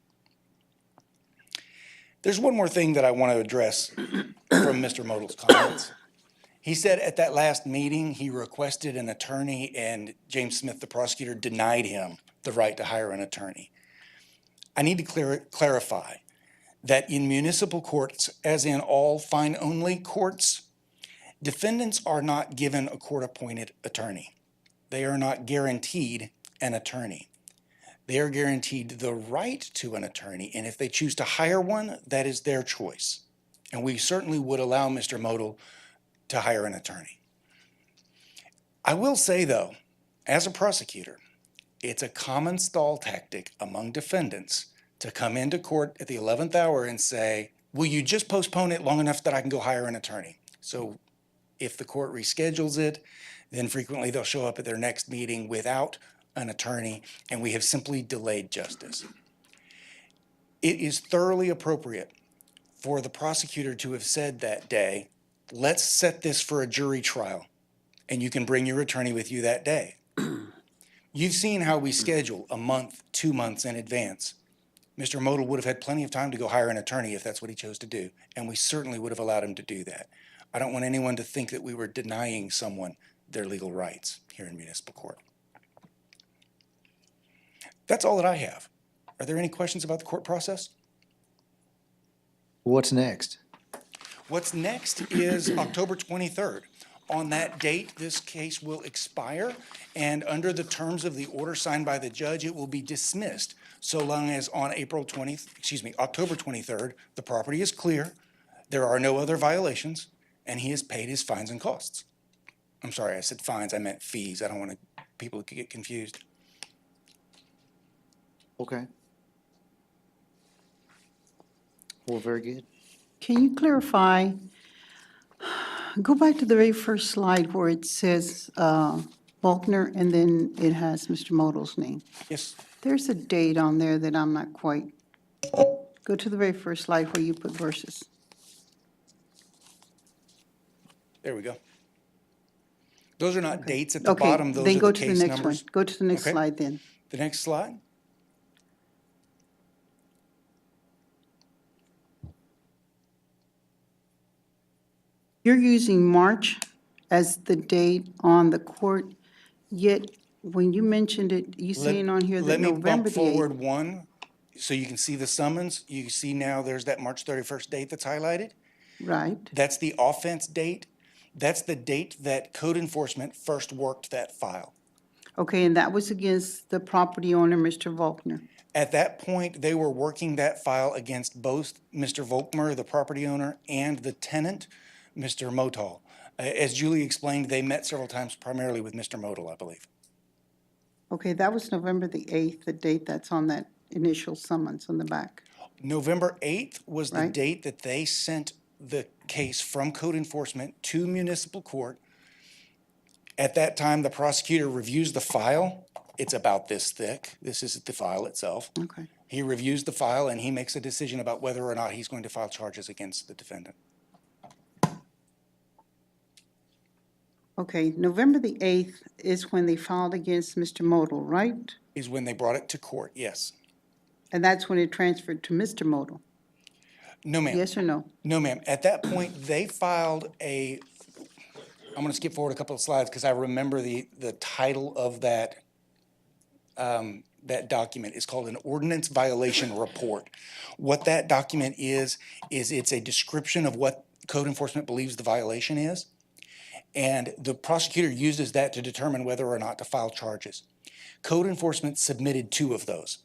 There's one more thing that I want to address from Mr. Modal's comments. He said at that last meeting, he requested an attorney and James Smith, the prosecutor, denied him the right to hire an attorney. I need to clarify that in municipal courts, as in all fine-only courts, defendants are not given a court-appointed attorney. They are not guaranteed an attorney. They are guaranteed the right to an attorney, and if they choose to hire one, that is their choice. And we certainly would allow Mr. Modal to hire an attorney. I will say, though, as a prosecutor, it's a common stall tactic among defendants to come into court at the 11th hour and say, will you just postpone it long enough that I can go hire an attorney? So if the court reschedules it, then frequently they'll show up at their next meeting without an attorney, and we have simply delayed justice. It is thoroughly appropriate for the prosecutor to have said that day, let's set this for a jury trial, and you can bring your attorney with you that day. You've seen how we schedule a month, 2 months in advance. Mr. Modal would have had plenty of time to go hire an attorney if that's what he chose to do, and we certainly would have allowed him to do that. I don't want anyone to think that we were denying someone their legal rights here in municipal court. That's all that I have. Are there any questions about the court process? What's next? What's next is October 23rd. On that date, this case will expire, and under the terms of the order signed by the judge, it will be dismissed so long as on October 23rd, the property is clear, there are no other violations, and he has paid his fines and costs. I'm sorry, I said fines, I meant fees. I don't want people to get confused. Okay. Well, very good. Can you clarify, go back to the very first slide where it says Faulkner, and then it has Mr. Modell's name. Yes, There's a date on there that I'm not quite, go to the very first slide where you put verses. there we go. Those are not dates at the Okay, bottom, those then are go the to the case next one. numbers. Go to the next Okay. slide then. The next slide. You're using March as the date on the court, yet when you mentioned it, you saying on here that Let me November bump the 8th. forward one, so you can see the summons. You see now there's that March 31st date that's highlighted. Right, That's the offense date. That's the date that code enforcement first worked that file. okay, and that was against the property owner, Mr. Faulkner. At that point, they were working that file against both Mr. Volkmer, the property owner, and the tenant, Mr. Motal. As Julie explained, they met several times, primarily with Mr. Motal, I believe. Okay, that was November the 8th, the date that's on that initial summons on the back. November 8th was the Right. date that they sent the case from code enforcement to municipal court. At that time, the prosecutor reviews the file. It's about this thick. This is the file itself. Okay. He reviews the file and he makes a decision about whether or not he's going to file charges against the defendant. Okay, November the 8th is when they filed against Mr. Modell, right? Is when they brought it to court, yes. And that's when it transferred to Mr. Modell, No, ma'am. yes or no? No, ma'am. At that point, they filed I'm going to skip forward a couple of slides because I remember the title of that document is called an ordinance violation report. What that document is it's a description of what code enforcement believes the violation is. And the prosecutor uses that to determine whether or not to file charges. Code enforcement submitted 2 of those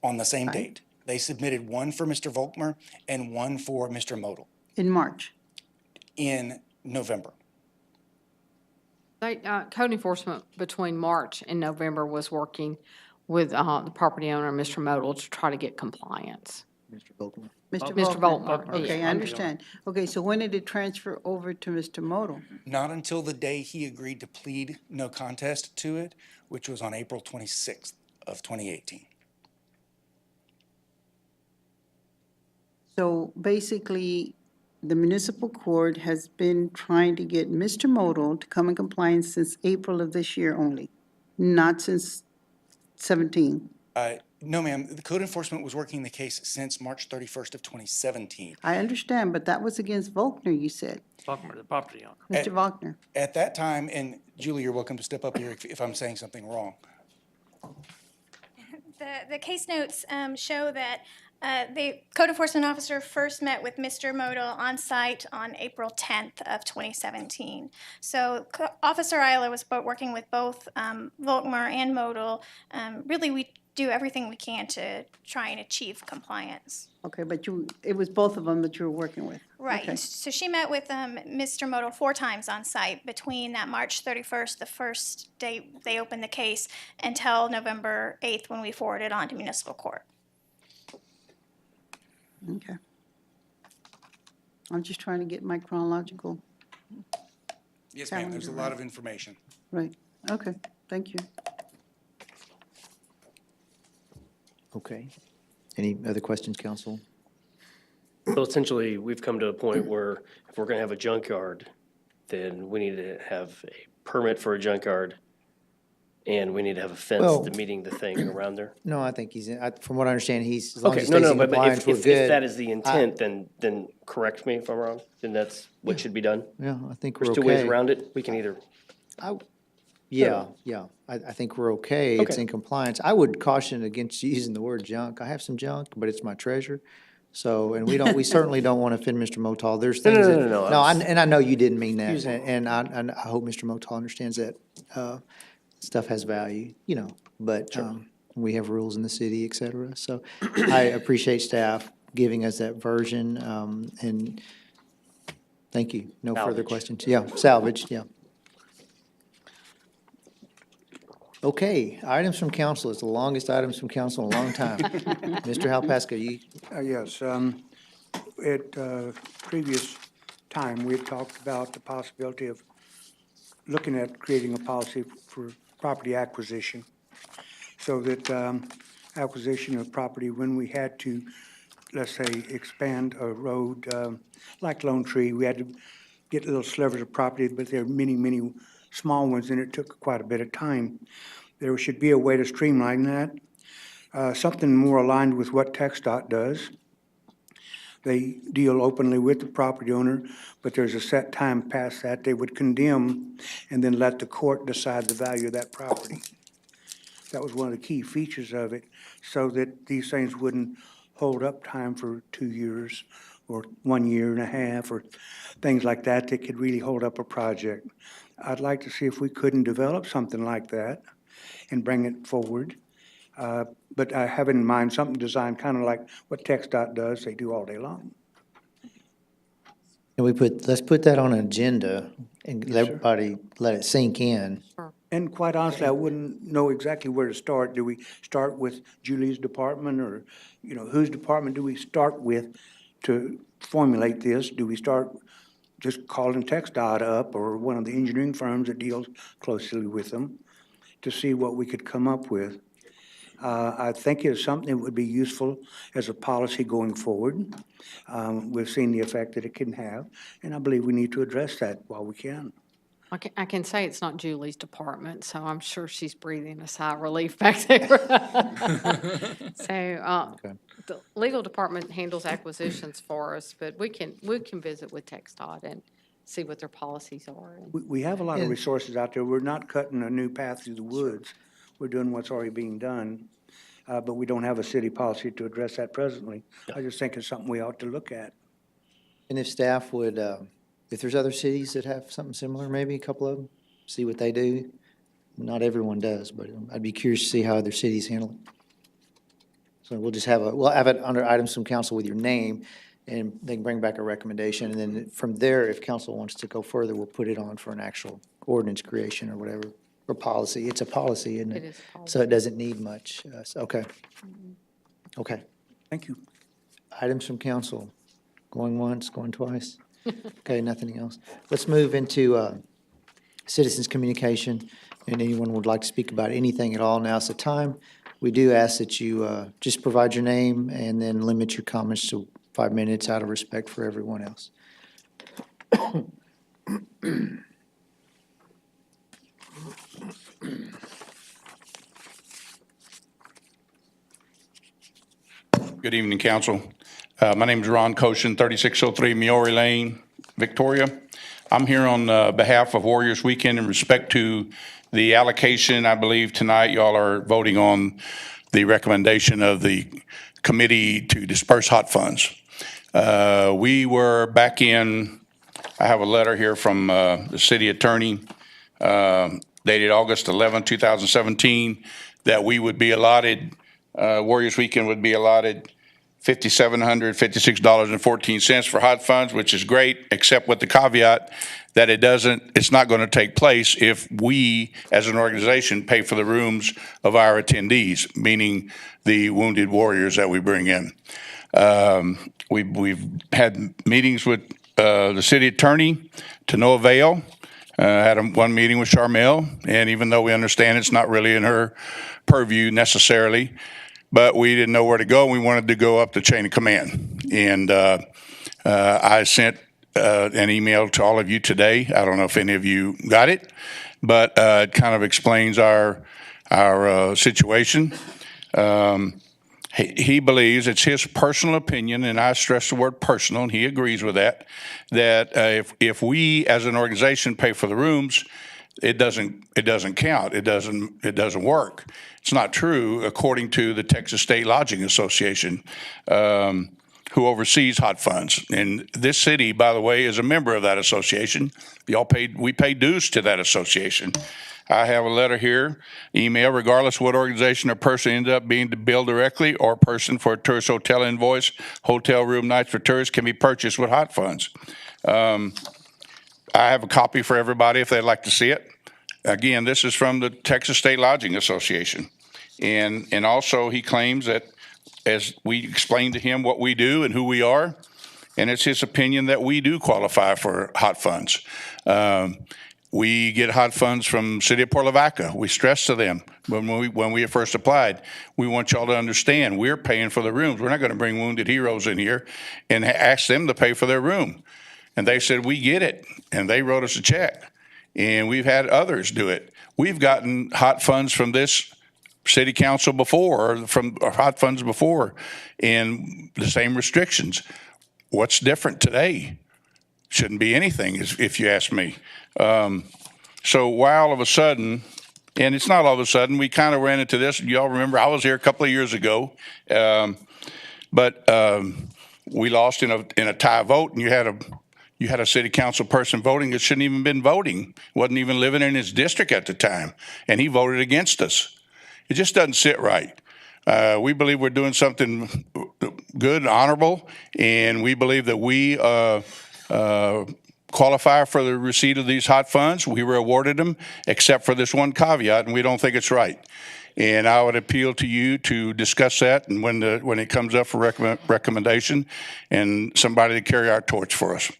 on the same date. They submitted one for Mr. Volkmer and one for Mr. Model In March. in November. Code enforcement between March and November was working with the property owner, Mr. Modell, to try to get compliance. Mr. Volkmer. Mr. Volkmer, Okay, yeah. I understand. Okay, so when did it transfer over to Mr. Modell? Not until the day he agreed to plead no contest to it, which was on April 26th of 2018. So basically, the municipal court has been trying to get Mr. Modell to come in compliance since April of this year only, not since 17. No, ma'am, the code enforcement was working the case since March 31st of 2017. I understand, but that was against Volkner, you said, Faulkner, the property owner. Mr. Volkner. At that time, and Julie, you're welcome to step up here if I'm saying something wrong. The case notes show that the code enforcement officer first met with Mr. Modell on site on April 10th of 2017. So Officer Ayala was working with both Volkmer and Modell. Really, we do everything we can to try and achieve compliance. Okay, but it was both of them that you were working with? Right. Okay. So she met with Mr. Modell 4 times on site between that March 31st, the first day they opened the case, until November 8th when we forwarded on to municipal court. Okay. I'm just trying to get my chronological, Yes, ma'am, there's a lot of information. right. Okay, thank you. Okay. Any other questions, council? So essentially, we've come to a point where if we're gonna have a junkyard, then we need to have a permit for a junkyard, and we need to have a fence Well- to meeting the thing around there. No, I think he's, from what I understand, as long as Okay, he no, stays no, in but compliance, if, we're if good. that is the intent, then correct me if I'm wrong, then that's what should be done. Yeah, I think we're There's okay. 2 ways around it. We can either, Yeah, I think we're okay. It's Okay. in compliance. I would caution against using the word junk. I have some junk, but it's my treasure. So, and we certainly don't want to offend Mr. Motal. There's No, no, things no, that. no, no, I No, was- and I know you didn't mean that, and I hope Mr. Motal understands that, stuff has value, but, we have rules in the city, et cetera. So I appreciate staff giving us that version, and Thank you. No further Salvage. questions. Yeah, salvage, yeah. Okay, items from council. It's the longest items from council in a long time. Mr. Halpaska, you, Yes, at previous time, we had talked about the possibility of looking at creating a policy for property acquisition, so that acquisition of property, when we had to, let's say, expand a road, like Lone Tree, we had to get little slivers of property, but there are many, many small ones, and it took quite a bit of time. There should be a way to streamline that, something more aligned with what TxDOT does. They deal openly with the property owner, but there's a set time past that they would condemn and then let the court decide the value of that property. That was one of the key features of it, so that these things wouldn't hold up time for 2 years or 1 year and a half or things like that that could really hold up a project. I'd like to see if we couldn't develop something like that and bring it forward. But I have in mind something designed kind of like what TxDOT does, they do all day long. can we let's put that on an agenda and let everybody, let it sink in. And quite honestly, I wouldn't know exactly where to start. Do we start with Julie's department, or, whose department do we start with to formulate this? Do we start just calling TxDOT up or one of the engineering firms that deals closely with them to see what we could come up with? I think it's something that would be useful as a policy going forward. We've seen the effect that it can have, and I believe we need to address that while we can. I can say it's not Julie's department, so I'm sure she's breathing a sigh of relief back there. So, the legal department handles acquisitions for us, but we can visit with TxDOT and see what their policies are. We have a lot of resources out there. We're not cutting a new path through the woods. We're doing what's already being done, but we don't have a city policy to address that presently. I just think it's something we ought to look at. And if staff would, if there's other cities that have something similar, maybe a couple of them, see what they do. Not everyone does, but I'd be curious to see how other cities handle it. So we'll just we'll have it under items from council with your name, and they can bring back a recommendation. And then from there, if council wants to go further, we'll put it on for an actual ordinance creation or whatever, or policy. It's a policy, isn't it? It is a policy. So it doesn't need much. Okay. Okay. Thank you. Items from council, going once, going twice. Okay, nothing else. Let's move into citizens' communication, and anyone would like to speak about anything at all, now's the time. We do ask that you just provide your name and then limit your comments to 5 minutes out of respect for everyone else. Good evening, council. My name is Ron Koshin, 3603 Miori Lane, Victoria. I'm here on behalf of Warriors Weekend in respect to the allocation. I believe tonight y'all are voting on the recommendation of the committee to disperse hot funds. We were back in, I have a letter here from the city attorney dated August 11, 2017, that we would be allotted, Warriors Weekend would be allotted $5,756.14 for hot funds, which is great, except with the caveat that it's not going to take place if we, as an organization, pay for the rooms of our attendees, meaning the wounded warriors that we bring in. We've had meetings with the city attorney to no avail. Had one meeting with Charmel, and even though we understand it's not really in her purview necessarily, but we didn't know where to go. We wanted to go up the chain of command. And I sent an email to all of you today. I don't know if any of you got it, but it kind of explains our situation. He believes, it's his personal opinion, and I stress the word personal, and he agrees with that, that if we as an organization pay for the rooms, it doesn't count. It doesn't work. It's not true, according to the Texas State Lodging Association, who oversees hot funds. And this city, by the way, is a member of that association. We pay dues to that association. I have a letter here, email, regardless of what organization or person ended up being billed directly or person for a tourist hotel invoice, hotel room nights for tourists can be purchased with hot funds. I have a copy for everybody if they'd like to see it. Again, this is from the Texas State Lodging Association. And also he claims that as we explained to him what we do and who we are, and it's his opinion that we do qualify for hot funds. We get hot funds from City of Port Lavaca. We stress to them when we first applied, we want y'all to understand we're paying for the rooms. We're not going to bring Wounded Heroes in here and ask them to pay for their room. And they said, we get it. And they wrote us a check. And we've had others do it. We've gotten hot funds from this city council before, or from hot funds before, and the same restrictions. What's different today? Shouldn't be anything, if you ask me. So why all of a sudden, and it's not all of a sudden, we kind of ran into this. Y'all remember, I was here a couple of years ago, but we lost in a tie vote, and you had a city council person voting that shouldn't even been voting, wasn't even living in his district at the time, and he voted against us. It just doesn't sit right. We believe we're doing something good and honorable, and we believe that we qualify for the receipt of these hot funds. We were awarded them, except for this one caveat, and we don't think it's right. And I would appeal to you to discuss that, and when it comes up for recommendation, and somebody to carry our torch for us.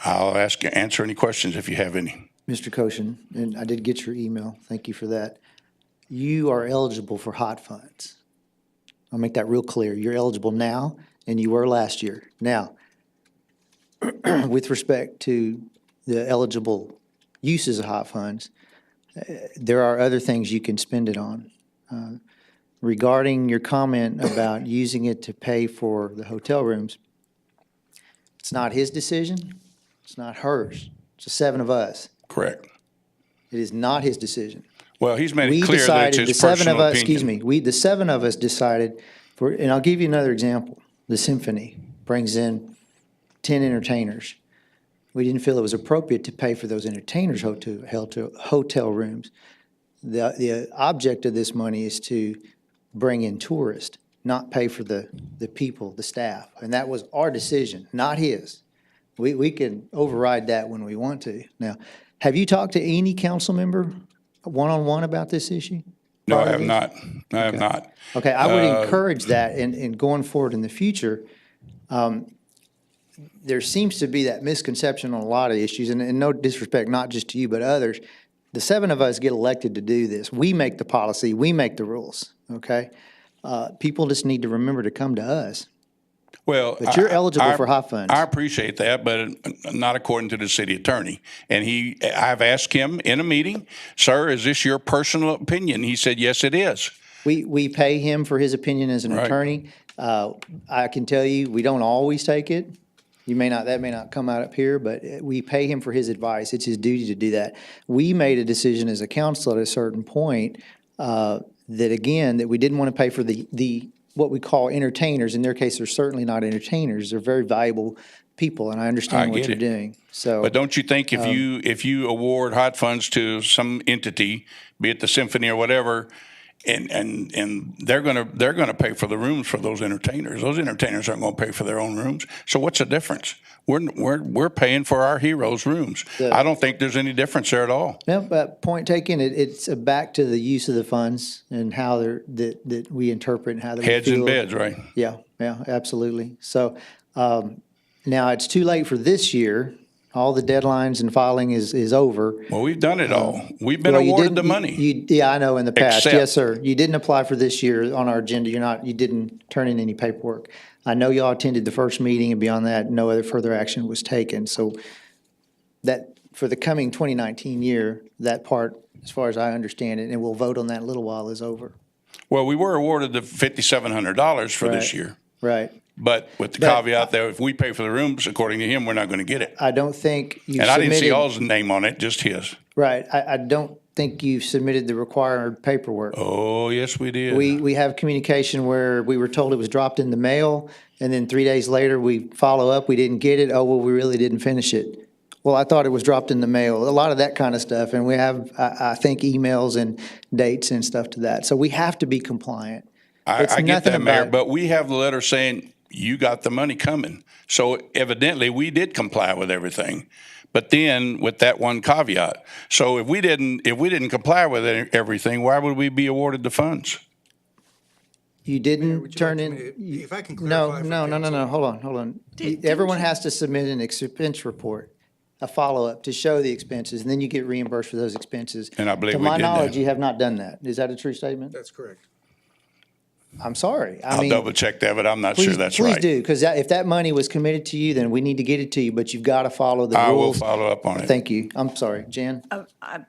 I'll answer any questions if you have any. Mr. Koshin, and I did get your email. Thank you for that. You are eligible for hot funds. I'll make that real clear. You're eligible now, and you were last year. Now, with respect to the eligible uses of hot funds, there are other things you can spend it on. Regarding your comment about using it to pay for the hotel rooms, it's not his decision. It's not hers. It's the 7 of us. Correct. It is not his decision. Well, he's made it clear that it's his personal opinion. Excuse me, the 7 of us decided for, and I'll give you another example. The Symphony brings in 10 entertainers. We didn't feel it was appropriate to pay for those entertainers' hotel rooms. The object of this money is to bring in tourists, not pay for the people, the staff. And that was our decision, not his. We can override that when we want to. Now, have you talked to any council member one-on-one about this issue? No, I have not. I have not. Okay, I would encourage that in going forward in the future. There seems to be that misconception on a lot of issues, and no disrespect, not just to you, but others. The 7 of us get elected to do this. We make the policy, we make the rules, okay? People just need to remember to come to us. Well, but you're eligible for hot funds. I appreciate that, but not according to the city attorney. And I've asked him in a meeting, sir, is this your personal opinion? He said, yes, it is. We pay him for his opinion as an attorney. I can tell you, we don't always take it. That may not come out up here, but we pay him for his advice. It's his duty to do that. We made a decision as a council at a certain point that we didn't want to pay for the what we call entertainers. In their case, they're certainly not entertainers. They're very valuable people, and I understand what you're doing. So, but don't you think if you award hot funds to some entity, be it the Symphony or whatever, and they're gonna pay for the rooms for those entertainers. Those entertainers aren't going to pay for their own rooms. So what's the difference? We're paying for our heroes' rooms. I don't think there's any difference there at all. No, but point taken. It's back to the use of the funds and how that we interpret and how they heads and beds, right? Yeah, absolutely. So now it's too late for this year. All the deadlines and filing is over. Well, we've done it all. We've been awarded the money. Yeah, I know in the past. Except, yes, sir. You didn't apply for this year on our agenda. You didn't turn in any paperwork. I know y'all attended the first meeting, and beyond that, no other further action was taken. So that for the coming 2019 year, that part, as far as I understand it, and we'll vote on that in a little while, is over. Well, we were awarded the $5,700 for this year. Right. But with the caveat that if we pay for the rooms, according to him, we're not going to get it. I don't think you And I didn't see y'all's name on it, just his. Right. I don't think you submitted the required paperwork. Oh, yes, we did. We have communication where we were told it was dropped in the mail, and then 3 days later, we follow up, we didn't get it. Oh, well, we really didn't finish it. Well, I thought it was dropped in the mail. A lot of that kind of stuff. And we have, I think, emails and dates and stuff to that. So we have to be compliant. I get that, Mayor, but we have the letter saying you got the money coming. So evidently, we did comply with everything. But then with that one caveat, so if we didn't comply with everything, why would we be awarded the funds? You didn't turn in. If I can No, clarify for no, no, no, no, council. hold on. Didn't Everyone you- has to submit an expense report, a follow-up to show the expenses, and then you get reimbursed for those expenses. And I believe To we my did that. knowledge, you have not done that. Is that a true statement? That's correct. I'm sorry. I I'll mean, double check that, but I'm not sure please, that's please right. do, because if that money was committed to you, then we need to get it to you, but you've got to follow the I will rules. follow up on it. Thank you. I'm sorry. Jan? I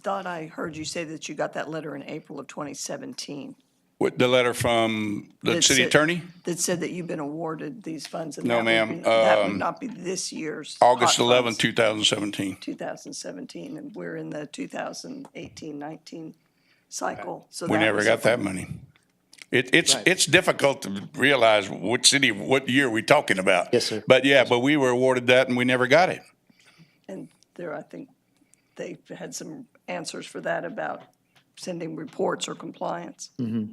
thought I heard you say that you got that letter in April of 2017 With the letter from the That city said- attorney, that said that you've been awarded these funds. And No, that would ma'am. be- That would not be this year's. August hot 11, funds, 2017. 2017, and we're in the 2018-19 cycle. So We that never was got a- that money. It's difficult to realize what city, what year we're talking about. Yes, sir. But yeah, but we were awarded that and we never got it. And there, I think they had some answers for that about sending reports or compliance.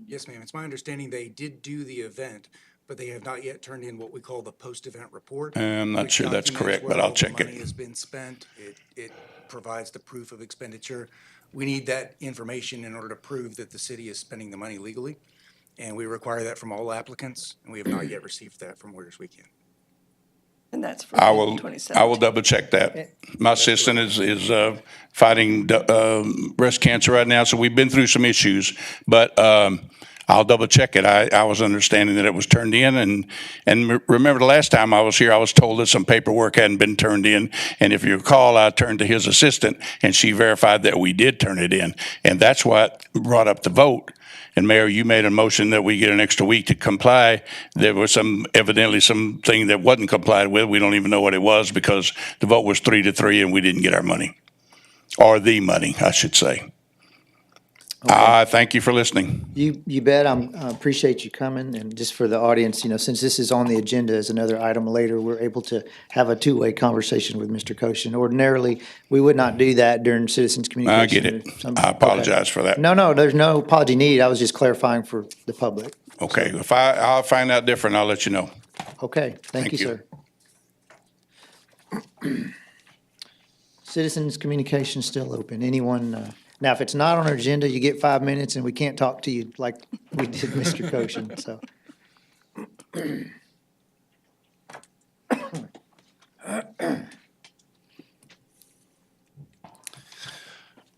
Yes, ma'am. It's my understanding they did do the event, but they have not yet turned in what we call the post-event report. I'm not which sure that's documents correct, where but I'll all the check it. Money has been spent. It provides the proof of expenditure. We need that information in order to prove that the city is spending the money legally. And we require that from all applicants, and we have not yet received that from Warriors Weekend. And that's for I will 2017. double check that. My assistant is fighting breast cancer right now, so we've been through some issues. But I'll double check it. I was understanding that it was turned in, and remember the last time I was here, I was told that some paperwork hadn't been turned in. And if you recall, I turned to his assistant, and she verified that we did turn it in. And that's what brought up the vote. And Mayor, you made a motion that we get an extra week to comply. There was evidently something that wasn't complied with. We don't even know what it was because the vote was 3-3 and we didn't get our money. Or the money, I should say. Thank you for listening. You bet. I appreciate you coming. And just for the audience, since this is on the agenda as another item later, we're able to have a two-way conversation with Mr. Koshin. Ordinarily, we would not do that during citizens communication. I get it. I apologize for that. No, there's no apology needed. I was just clarifying for the public. Okay, if I'll find out different, I'll let you know. Okay, thank you, Thank sir. Citizens communication still open. Anyone, now, if it's not on our agenda, you get 5 minutes and we can't talk to you like we did Mr. Koshin, so.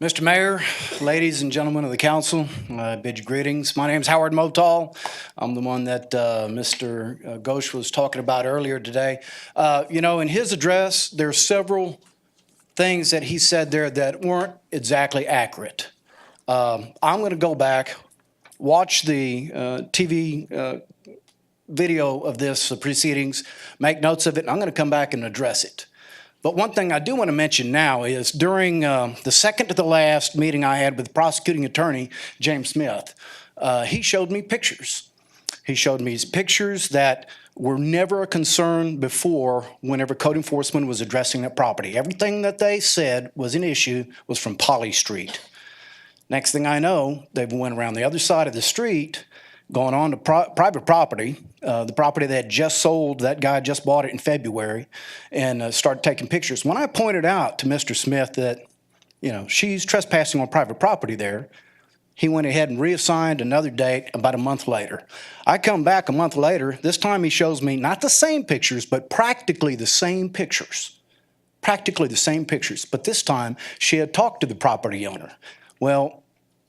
Mr. Mayor, ladies and gentlemen of the council, I bid you greetings. My name's Howard Motal. I'm the one that Mr. Ghosh was talking about earlier today. In his address, there's several things that he said there that weren't exactly accurate. I'm going to go back, watch the TV video of this, the proceedings, make notes of it, and I'm going to come back and address it. But one thing I do want to mention now is during the second to the last meeting I had with the prosecuting attorney, James Smith, he showed me pictures. He showed me pictures that were never a concern before whenever code enforcement was addressing that property. Everything that they said was an issue was from Polly Street. Next thing I know, they went around the other side of the street, going on to private property, the property they had just sold, that guy just bought it in February, and started taking pictures. When I pointed out to Mr. Smith that, she's trespassing on private property there, he went ahead and reassigned another date about a month later. I come back a month later. This time he shows me not the same pictures, but practically the same pictures. Practically the same pictures. But this time she had talked to the property owner. Well,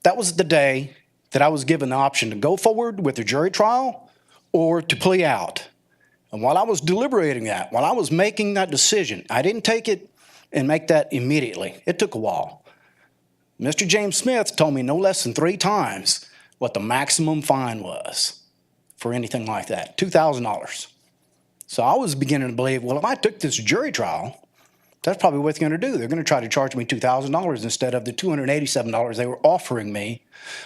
that was the day that I was given the option to go forward with the jury trial or to plea out. And while I was deliberating that, while I was making that decision, I didn't take it and make that immediately. It took a while. Mr. James Smith told me no less than 3 times what the maximum fine was for anything like that, $2,000. So I was beginning to believe, well, if I took this jury trial, that's probably what they're going to do. They're going to try to charge me $2,000 instead of the $287 they were offering me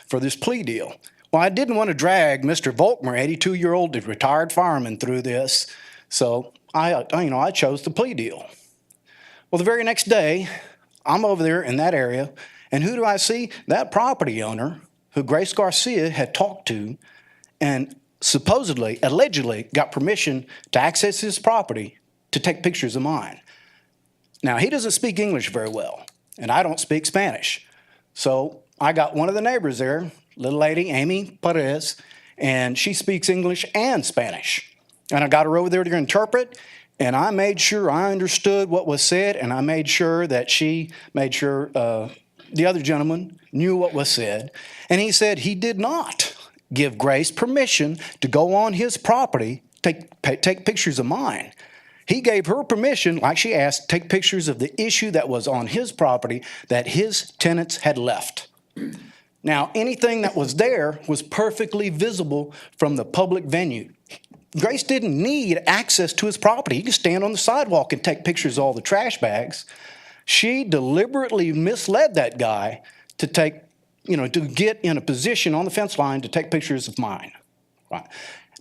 for this plea deal. Well, I didn't want to drag Mr. Volkmer, 82-year-old retired fireman, through this, so I chose the plea deal. Well, the very next day, I'm over there in that area, and who do I see? That property owner who Grace Garcia had talked to, and supposedly, allegedly, got permission to access his property to take pictures of mine. Now, he doesn't speak English very well, and I don't speak Spanish. So I got one of the neighbors there, little lady, Amy Perez, and she speaks English and Spanish. And I got her over there to interpret, and I made sure I understood what was said, and I made sure that she made sure the other gentleman knew what was said. And he said he did not give Grace permission to go on his property, take pictures of mine. He gave her permission, like she asked, to take pictures of the issue that was on his property that his tenants had left. Now, anything that was there was perfectly visible from the public venue. Grace didn't need access to his property. He could stand on the sidewalk and take pictures of all the trash bags. She deliberately misled that guy to take, to get in a position on the fence line to take pictures of mine. Right.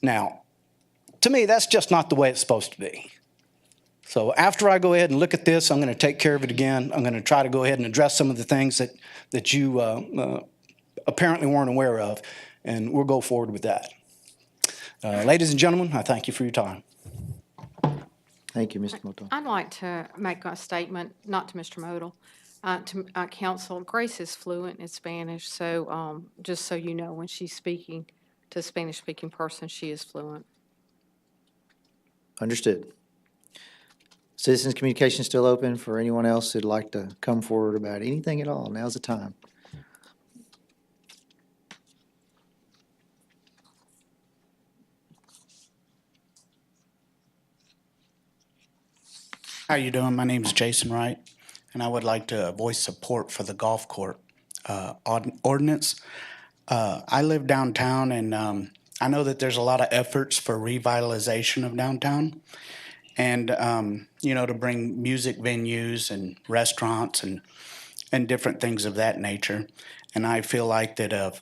Now, to me, that's just not the way it's supposed to be. So after I go ahead and look at this, I'm going to take care of it again. I'm going to try to go ahead and address some of the things that you apparently weren't aware of, and we'll go forward with that. Ladies and gentlemen, I thank you for your time. Thank you, Mr. Motel. I'd like to make a statement, not to Mr. Modal, to council. Grace is fluent in Spanish, so just so you know, when she's speaking to a Spanish-speaking person, she is fluent. Understood. Citizens communication still open for anyone else who'd like to come forward about anything at all. Now's the time. How you doing? My name is Jason Wright, and I would like to voice support for the golf court ordinance. I live downtown, and I know that there's a lot of efforts for revitalization of downtown, and to bring music venues and restaurants and different things of that nature. And I feel like that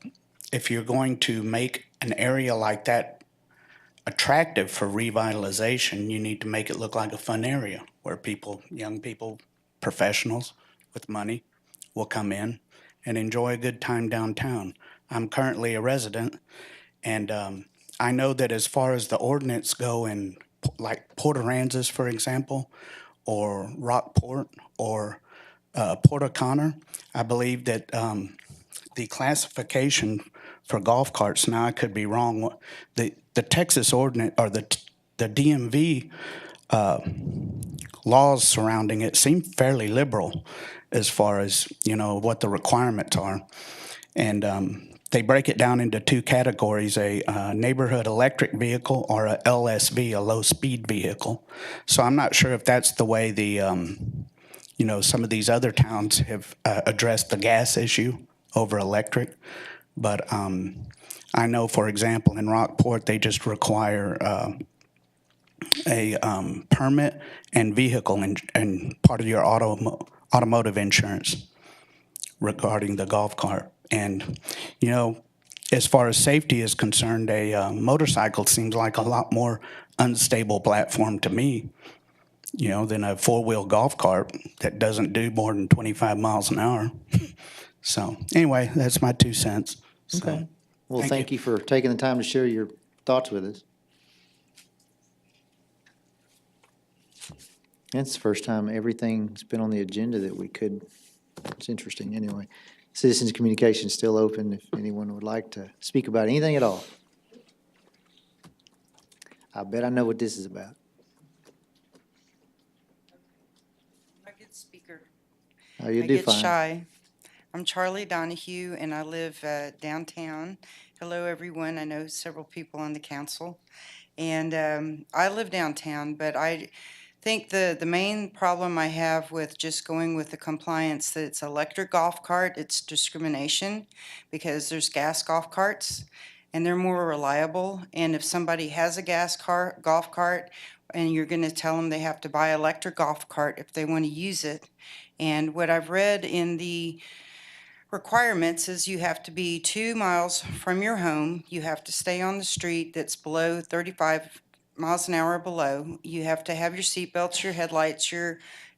if you're going to make an area like that attractive for revitalization, you need to make it look like a fun area where people, young people, professionals with money will come in and enjoy a good time downtown. I'm currently a resident, and I know that as far as the ordinance go in like Port Aransas, for example, or Rockport or Port O'Connor, I believe that the classification for golf carts, now I could be wrong, the Texas ordinance or the DMV laws surrounding it seem fairly liberal as far as, what the requirements are. And they break it down into two categories, a neighborhood electric vehicle or a LSV, a low-speed vehicle. So I'm not sure if that's the way the, some of these other towns have addressed the gas issue over electric. But I know, for example, in Rockport, they just require a permit and vehicle and part of your automotive insurance regarding the golf cart. And, as far as safety is concerned, a motorcycle seems like a lot more unstable platform to me, than a four-wheel golf cart that doesn't do more than 25 miles an hour. So anyway, that's my 2 cents. So, Okay. Well, thank you for taking the time to share your thoughts with us. It's the first time everything's been on the agenda that we could. It's interesting anyway. Citizens communication is still open if anyone would like to speak about anything at all. I bet I know what this is about. I'm a good speaker. Oh, you I do get fine. shy. I'm Charlie Donahue, and I live downtown. Hello, everyone. I know several people on the council. And I live downtown, but I think the main problem I have with just going with the compliance that it's electric golf cart, it's discrimination because there's gas golf carts and they're more reliable. And if somebody has a golf cart and you're going to tell them they have to buy electric golf cart if they want to use it. And what I've read in the requirements is you have to be 2 miles from your home. You have to stay on the street that's below 35 miles an hour below. You have to have your seatbelts, your headlights,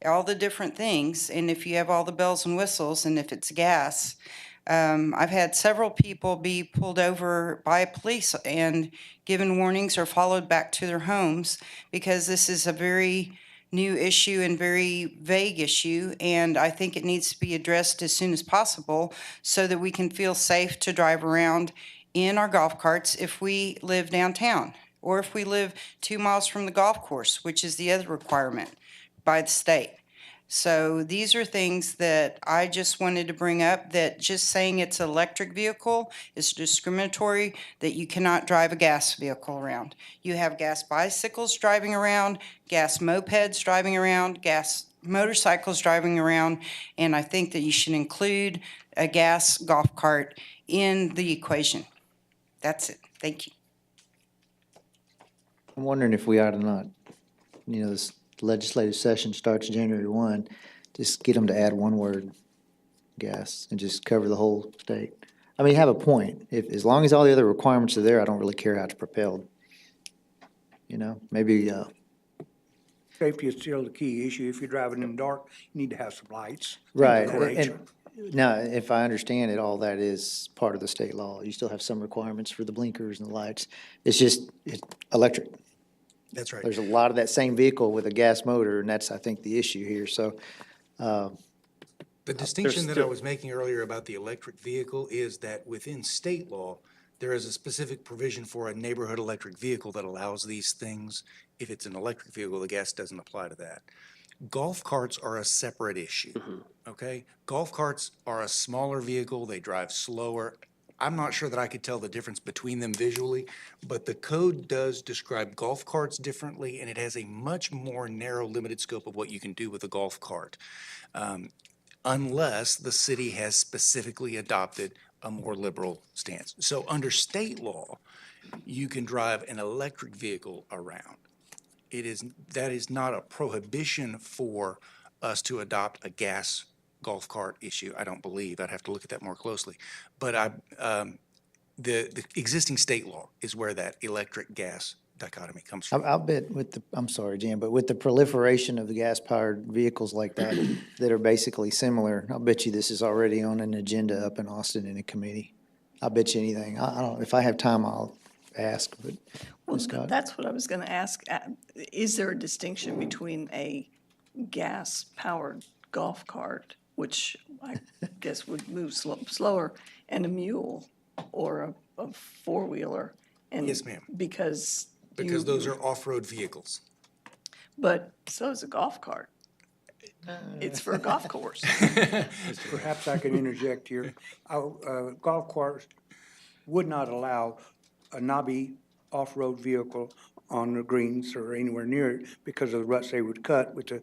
all the different things. And if you have all the bells and whistles, and if it's gas, I've had several people be pulled over by police and given warnings or followed back to their homes because this is a very new issue and very vague issue, and I think it needs to be addressed as soon as possible so that we can feel safe to drive around in our golf carts if we live downtown or if we live 2 miles from the golf course, which is the other requirement by the state. So these are things that I just wanted to bring up, that just saying it's an electric vehicle is discriminatory, that you cannot drive a gas vehicle around. You have gas bicycles driving around, gas mopeds driving around, gas motorcycles driving around, and I think that you should include a gas golf cart in the equation. That's it. Thank you. I'm wondering if we ought to not, this legislative session starts January 1, just get them to add one word, gas, and just cover the whole state. I mean, you have a point. As long as all the other requirements are there, I don't really care how it's propelled. Maybe, Safety is still the key issue. If you're driving in the dark, you need to have some lights. right. Correct. And now, if I understand it, all that is part of the state law. You still have some requirements for the blinkers and the lights. It's electric. That's right. There's a lot of that same vehicle with a gas motor, and that's, I think, the issue here. So, The distinction that I was making earlier about the electric vehicle is that within state law, there is a specific provision for a neighborhood electric vehicle that allows these things. If it's an electric vehicle, the gas doesn't apply to that. Golf carts are a separate issue, okay? Golf carts are a smaller vehicle, they drive slower. I'm not sure that I could tell the difference between them visually, but the code does describe golf carts differently, and it has a much more narrow, limited scope of what you can do with a golf cart, unless the city has specifically adopted a more liberal stance. So under state law, you can drive an electric vehicle around. That is not a prohibition for us to adopt a gas golf cart issue, I don't believe. I'd have to look at that more closely. But the existing state law is where that electric-gas dichotomy comes from. I'll bet I'm sorry, Jan, but with the proliferation of the gas-powered vehicles like that, that are basically similar, I'll bet you this is already on an agenda up in Austin in a committee. I'll bet you anything. I don't, if I have time, I'll ask, but Well, Ms. Scott? that's what I was going to ask. Is there a distinction between a gas-powered golf cart, which I guess would move slower, and a mule or a four-wheeler? Yes, ma'am. Because Those are off-road vehicles. But so is a golf cart. It's for a golf course. Perhaps I can interject here. Golf carts would not allow a knobby off-road vehicle on the greens or anywhere near it because of the ruts they would cut with the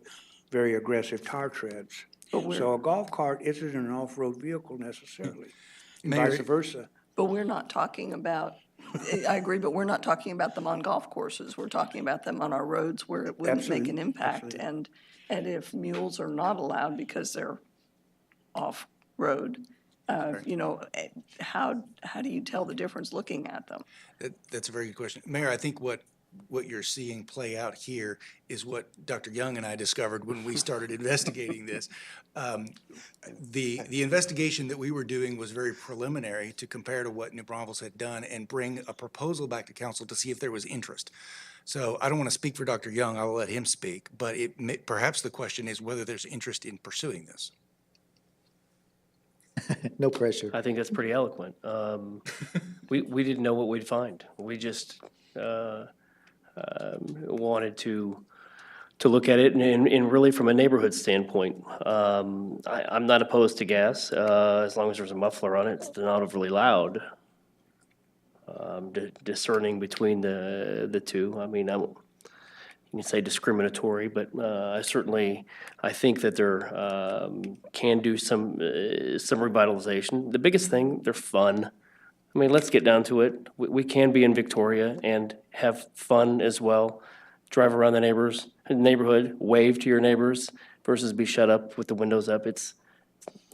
very aggressive tire treads. So a golf cart isn't an off-road vehicle necessarily, and vice versa. But we're not talking about, I agree, but we're not talking about them on golf courses. We're talking about them on our roads where it wouldn't make an impact. And if mules are not allowed because they're off-road, how do you tell the difference looking at them? That's a very good question. Mayor, I think what you're seeing play out here is what Dr. Young and I discovered when we started investigating this. The investigation that we were doing was very preliminary to compare to what New Braunfels had done and bring a proposal back to council to see if there was interest. So I don't want to speak for Dr. Young, I'll let him speak, but perhaps the question is whether there's interest in pursuing this. No pressure. I think that's pretty eloquent. We didn't know what we'd find. We just wanted to look at it and really from a neighborhood standpoint. I'm not opposed to gas, as long as there's a muffler on it, it's not overly loud. Discerning between the two. I mean, you can say discriminatory, but I think that there can do some revitalization. The biggest thing, they're fun. I mean, let's get down to it. We can be in Victoria and have fun as well. Drive around the neighborhood, wave to your neighbors versus be shut up with the windows up. It's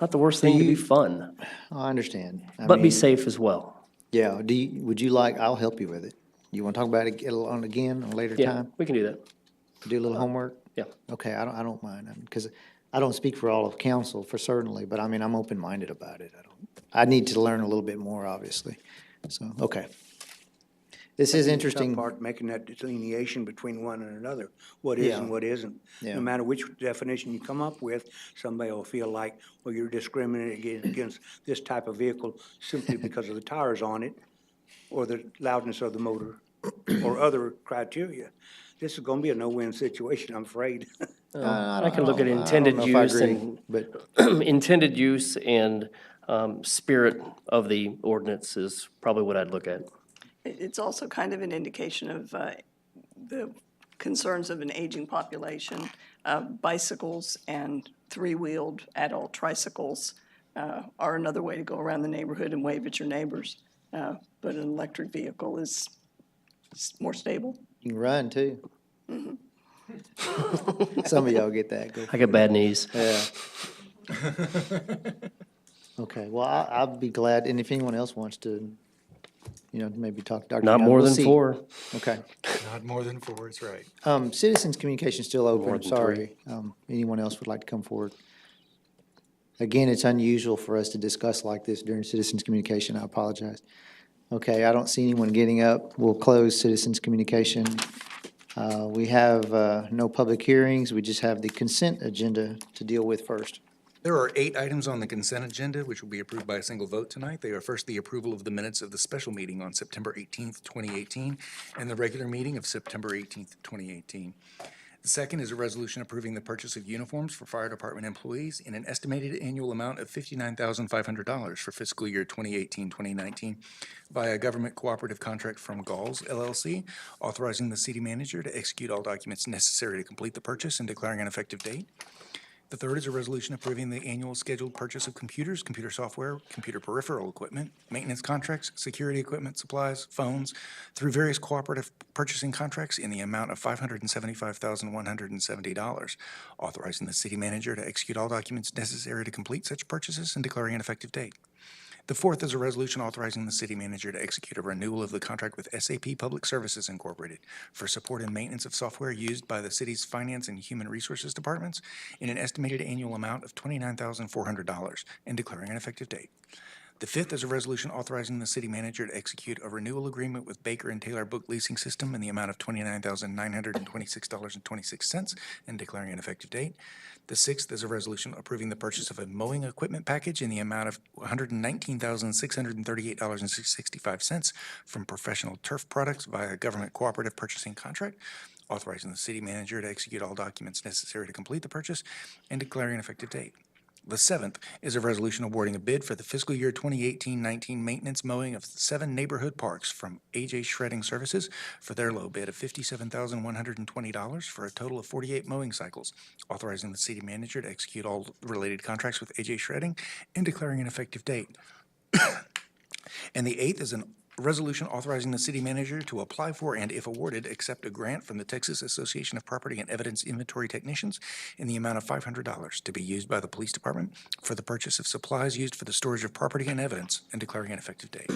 not the worst thing to be fun. I understand. But be safe as well. Yeah, I'll help you with it. You want to talk about it again on a later Yeah, time? we can do that. Do a little homework? Yeah. Okay, I don't mind, because I don't speak for all of council for certainly, but I mean, I'm open-minded about it. I don't I need to learn a little bit more, obviously. So, okay. This is Tough interesting. part, making that delineation between one and another, what is and Yeah. what isn't. Yeah. No matter which definition you come up with, somebody will feel like, well, you're discriminating against this type of vehicle simply because of the tires on it, or the loudness of the motor, or other criteria. This is gonna be a no-win situation, I'm afraid. I can look at I don't intended know if I use agree, and, but intended use and spirit of the ordinance is probably what I'd look at. It's also kind of an indication of the concerns of an aging population. Bicycles and three-wheeled adult tricycles are another way to go around the neighborhood and wave at your neighbors. But an electric vehicle is more stable. you can run too. Some of y'all get that. Go I got bad knees. Yeah. Okay, well, I'll be glad, and if anyone else wants to, maybe talk to Dr. Not Young, more we'll than see. 4. Okay. Not more than 4, that's right. Citizens communication still open, More I'm than sorry. Anyone else would like to come forward? Again, it's unusual for us to discuss like this during citizens communication, I apologize. Okay, I don't see anyone getting up. We'll close citizens communication. We have no public hearings, we just have the consent agenda to deal with first. There are 8 items on the consent agenda, which will be approved by a single vote tonight. They are first the approval of the minutes of the special meeting on September 18th, 2018, and the regular meeting of September 18th, 2018. The second is a resolution approving the purchase of uniforms for fire department employees in an estimated annual amount of $59,500 for fiscal year 2018-2019 via a government cooperative contract from Galls LLC, authorizing the city manager to execute all documents necessary to complete the purchase and declaring an effective date. The third is a resolution approving the annual scheduled purchase of computers, computer software, computer peripheral equipment, maintenance contracts, security equipment, supplies, phones, through various cooperative purchasing contracts in the amount of $575,170, authorizing the city manager to execute all documents necessary to complete such purchases and declaring an effective date. The fourth is a resolution authorizing the city manager to execute a renewal of the contract with SAP Public Services Incorporated for support and maintenance of software used by the city's finance and human resources departments in an estimated annual amount of $29,400 and declaring an effective date. The fifth is a resolution authorizing the city manager to execute a renewal agreement with Baker and Taylor Book Leasing System in the amount of $29,926.26 and declaring an effective date. The sixth is a resolution approving the purchase of a mowing equipment package in the amount of $119,638.65 from Professional Turf Products via a government cooperative purchasing contract, authorizing the city manager to execute all documents necessary to complete the purchase and declaring an effective date. The seventh is a resolution awarding a bid for the fiscal year 2018-19 maintenance mowing of 7 neighborhood parks from AJ Shredding Services for their low bid of $57,120 for a total of 48 mowing cycles, authorizing the city manager to execute all related contracts with AJ Shredding and declaring an effective date. And the eighth is a resolution authorizing the city manager to apply for and, if awarded, accept a grant from the Texas Association of Property and Evidence Inventory Technicians in the amount of $500 to be used by the police department for the purchase of supplies used for the storage of property and evidence and declaring an effective date.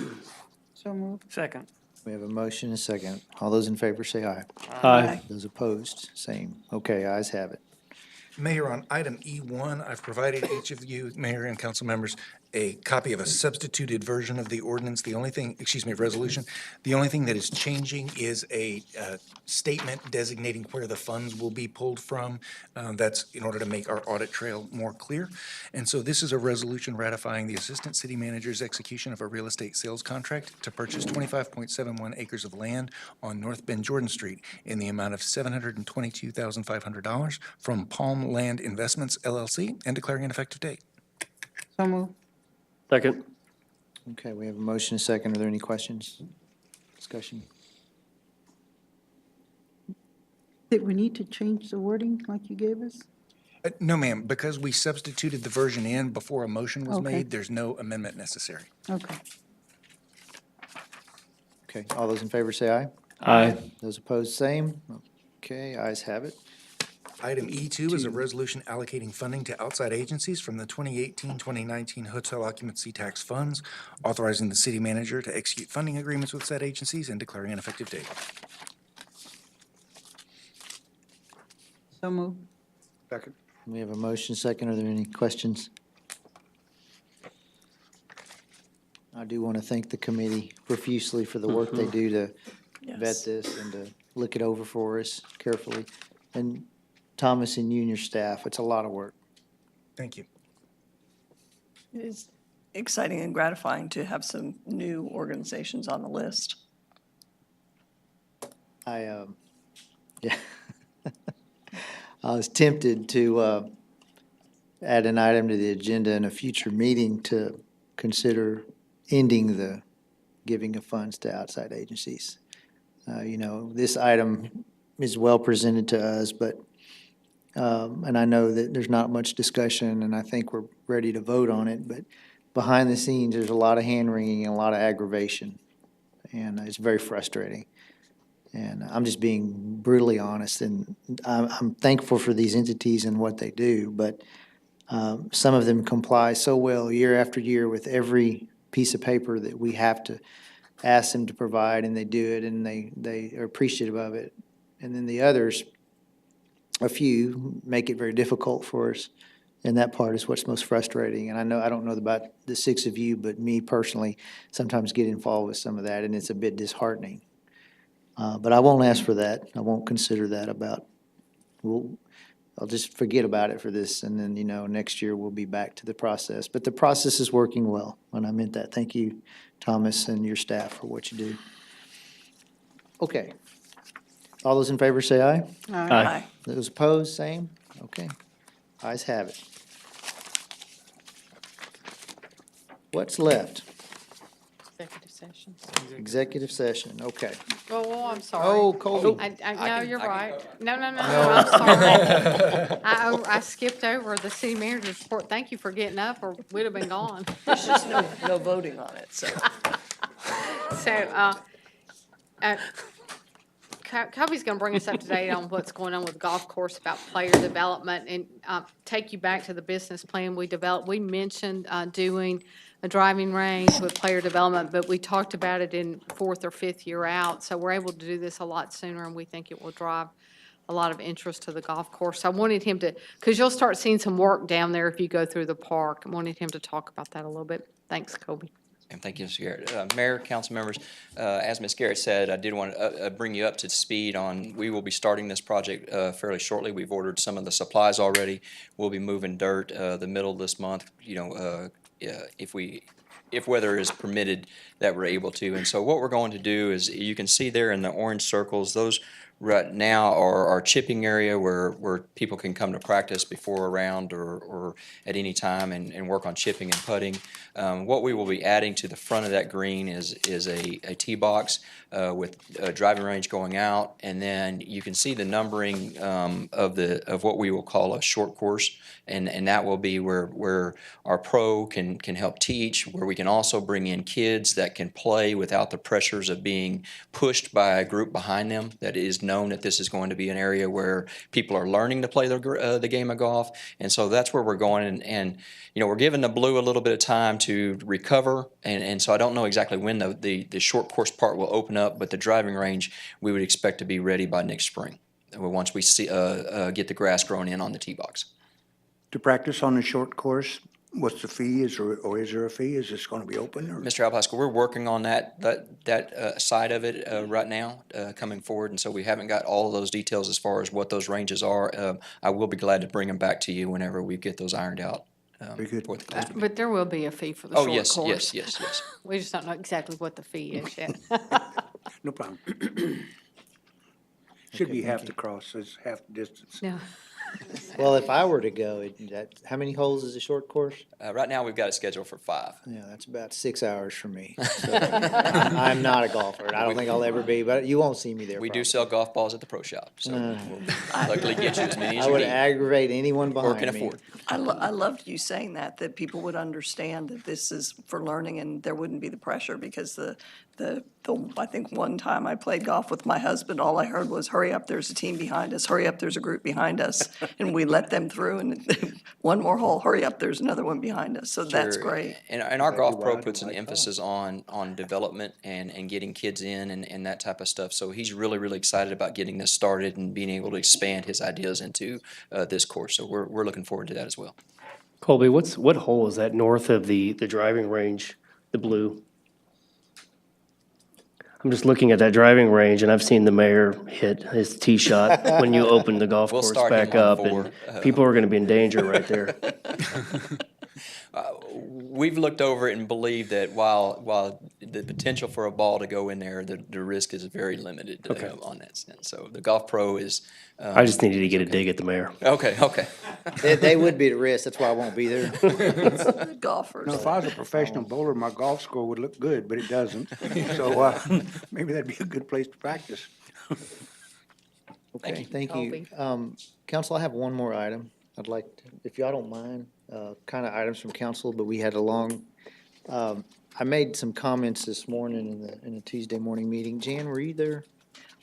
So moved. Second. We have a motion and a second. All those in favor say aye. Aye. Those opposed, same. Okay, ayes have it. Mayor, on item E1, I've provided each of you, Mayor and council members, a copy of a substituted version of the ordinance. The only thing, resolution. The only thing that is changing is a statement designating where the funds will be pulled from. That's in order to make our audit trail more clear. And so this is a resolution ratifying the Assistant City Manager's execution of a real estate sales contract to purchase 25.71 acres of land on North Bend Jordan Street in the amount of $722,500 from Palm Land Investments LLC and declaring an effective date. So moved. Second. Okay, we have a motion and a second. Are there any questions? Discussion? Did we need to change the wording like you gave us? No, ma'am. Because we substituted the version in before a motion was Okay. made, there's no amendment necessary. Okay. Okay, all those in favor say aye. Aye. Those opposed, same. Okay, ayes have it. Item E2 is a resolution allocating funding to outside agencies from the 2018-2019 hotel occupancy tax funds, authorizing the city manager to execute funding agreements with said agencies and declaring an effective date. So moved. Second. We have a motion second. Are there any questions? I do want to thank the committee profusely for the work they do to vet Yes. this and to look it over for us carefully. And Thomas and you and your staff, it's a lot of work. Thank you. It is exciting and gratifying to have some new organizations on the list. Yeah. I was tempted to add an item to the agenda in a future meeting to consider ending the giving of funds to outside agencies. You know, this item is well presented to us, but, and I know that there's not much discussion, and I think we're ready to vote on it, but behind the scenes, there's a lot of hand-wringing and a lot of aggravation, and it's very frustrating. And I'm just being brutally honest, and I'm thankful for these entities and what they do, but some of them comply so well year after year with every piece of paper that we have to ask them to provide, and they do it, and they are appreciative of it. And then the others, a few, make it very difficult for us, and that part is what's most frustrating. And I don't know about the six of you, but me personally sometimes get involved with some of that, and it's a bit disheartening. But I won't ask for that. I won't consider that about, I'll just forget about it for this, and then, next year we'll be back to the process. But the process is working well, and I meant that. Thank you, Thomas, and your staff for what you do. Okay. All those in favor say aye. Aye. Those opposed, same? Okay. Ayes have it. What's left? Executive session. Executive session, okay. Oh, I'm sorry. Oh, Colby. No, you're right. No, I'm sorry. I skipped over the city manager's report. Thank you for getting up, or we'd have been gone. There's just no voting on it, so. So, Kobe's gonna bring us up to date on what's going on with the golf course about player development and, take you back to the business plan we developed. We mentioned, doing a driving range with player development, but we talked about it in fourth or fifth year out. So we're able to do this a lot sooner, and we think it will drive a lot of interest to the golf course. I wanted him to, because you'll start seeing some work down there if you go through the park. I wanted him to talk about that a little bit. Thanks, Kobe. And thank you, Ms. Garrett. Mayor, council members, as Ms. Garrett said, I did want to bring you up to speed on, we will be starting this project fairly shortly. We've ordered some of the supplies already. We'll be moving dirt the middle of this month, if weather is permitted that we're able to. And so what we're going to do is, you can see there in the orange circles, those right now are our chipping area where people can come to practice before a round or at any time and work on chipping and putting. What we will be adding to the front of that green is a tee box with a driving range going out, and then you can see the numbering of what we will call a short course, and that will be where our pro can help teach, where we can also bring in kids that can play without the pressures of being pushed by a group behind them. That is known that this is going to be an area where people are learning to play the game of golf, and so that's where we're going. And we're giving the blue a little bit of time to recover, and so I don't know exactly when the short course part will open up, but the driving range we would expect to be ready by next spring, once we see get the grass growing in on the tee box. To practice on the short course, what's the fee? Is there a fee? Is this going to be open? Or? Mr. Alpasco, we're working on that side of it right now, coming forward, and so we haven't got all of those details as far as what those ranges are. I will be glad to bring them back to you whenever we get those ironed out. Very good. But there will be a fee for the short yes, course. yes. We just don't know exactly what the fee is yet. No problem. Should be half the cross, is half the distance. Yeah. Well, if I were to go, how many holes is a short course? Right now, we've got it scheduled for 5. Yeah, that's about 6 hours for me. So, I'm not a golfer, and I don't think I'll ever be, but you won't see me there. We do sell golf balls at the pro shop, so we'll luckily get you as many as I you would need. aggravate anyone behind Or can me. afford. I loved you saying that people would understand that this is for learning and there wouldn't be the pressure, because I think one time I played golf with my husband, all I heard was, hurry up, there's a team behind us, hurry up, there's a group behind us. And we let them through, and one more hole, hurry up, there's another one behind us. So that's Sure. great. And our golf pro puts an emphasis on development and getting kids in and that type of stuff. So he's really, really excited about getting this started and being able to expand his ideas into this course. So we're looking forward to that as well. Colby, what hole is that north of the driving range the blue. I'm just looking at that driving range, and I've seen the mayor hit his tee shot when you open the golf We'll course start him back on up, 4. and people are going to be in danger right there. We've looked over it and believe that while the potential for a ball to go in there, the risk is very limited on that sense. So the Golf Pro is. I just needed to get a dig at the mayor. Okay. They would be at risk, that's why I won't be there. Golfers. No, if I was a professional bowler, my golf score would look good, but it doesn't. So maybe that'd be a good place to practice. Okay, thank you. Council, I have one more item. I'd like, if y'all don't mind, kind of items from council, but we had a long, I made some comments this morning in the Tuesday morning meeting. Jan, were you there?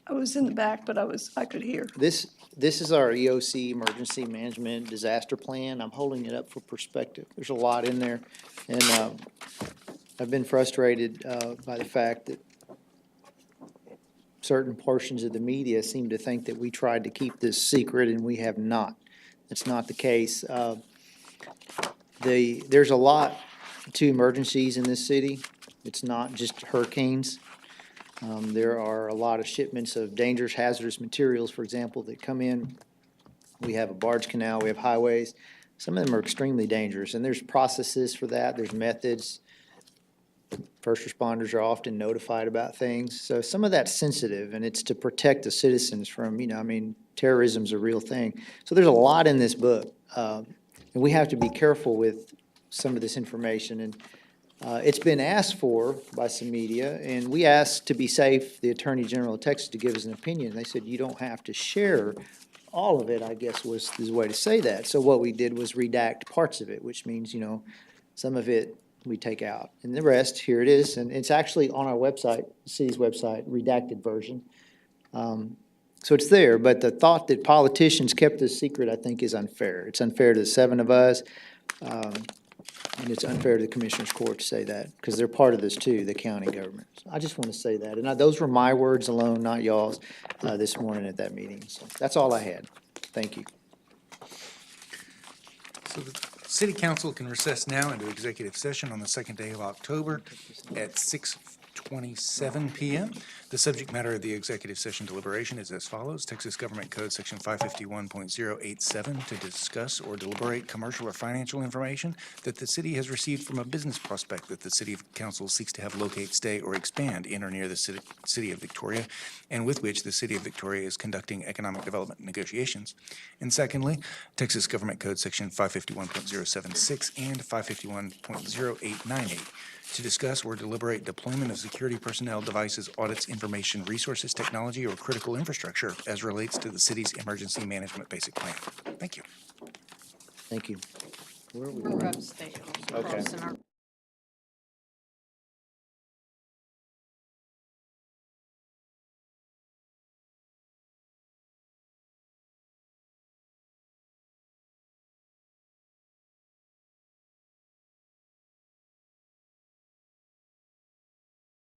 I was in the back, but I could hear. This is our EOC, Emergency Management Disaster Plan. I'm holding it up for perspective. There's a lot in there. And I've been frustrated by the fact that certain portions of the media seem to think that we tried to keep this secret, and we have not. That's not the case. There's a lot to emergencies in this city. It's not just hurricanes. There are a lot of shipments of dangerous hazardous materials, for example, that come in. We have a barge canal, we have highways. Some of them are extremely dangerous, and there's processes for that, there's methods. First responders are often notified about things. So some of that's sensitive, and it's to protect the citizens from, terrorism's a real thing. So there's a lot in this book, and we have to be careful with some of this information. And it's been asked for by some media, and we asked to be safe, the Attorney General of Texas, to give us an opinion. They said, you don't have to share all of it, I guess was the way to say that. So what we did was redact parts of it, which means, some of it we take out. And the rest, here it is, and it's actually on our website, the city's website, redacted version. So it's there, but the thought that politicians kept this secret, I think, is unfair. It's unfair to the 7 of us. And it's unfair to the Commissioners Court to say that, because they're part of this too, the county government. So I just want to say that. And those were my words alone, not y'all's, this morning at that meeting. So that's all I had. Thank you. So the city council can recess now into executive session on the second day of October at 6:27 p.m. The subject matter of the executive session deliberation is as follows. Texas Government Code Section 551.087 to discuss or deliberate commercial or financial information that the city has received from a business prospect that the city council seeks to have locate, stay, or expand in or near the city of Victoria, and with which the city of Victoria is conducting economic development negotiations. And secondly, Texas Government Code Section 551.076 and 551.0898 to discuss or deliberate deployment of security personnel, devices, audits, information, resources, technology, or critical infrastructure as relates to the city's emergency management basic plan. Thank you. Thank you. Where are we We're going? upstate. Okay. Close in our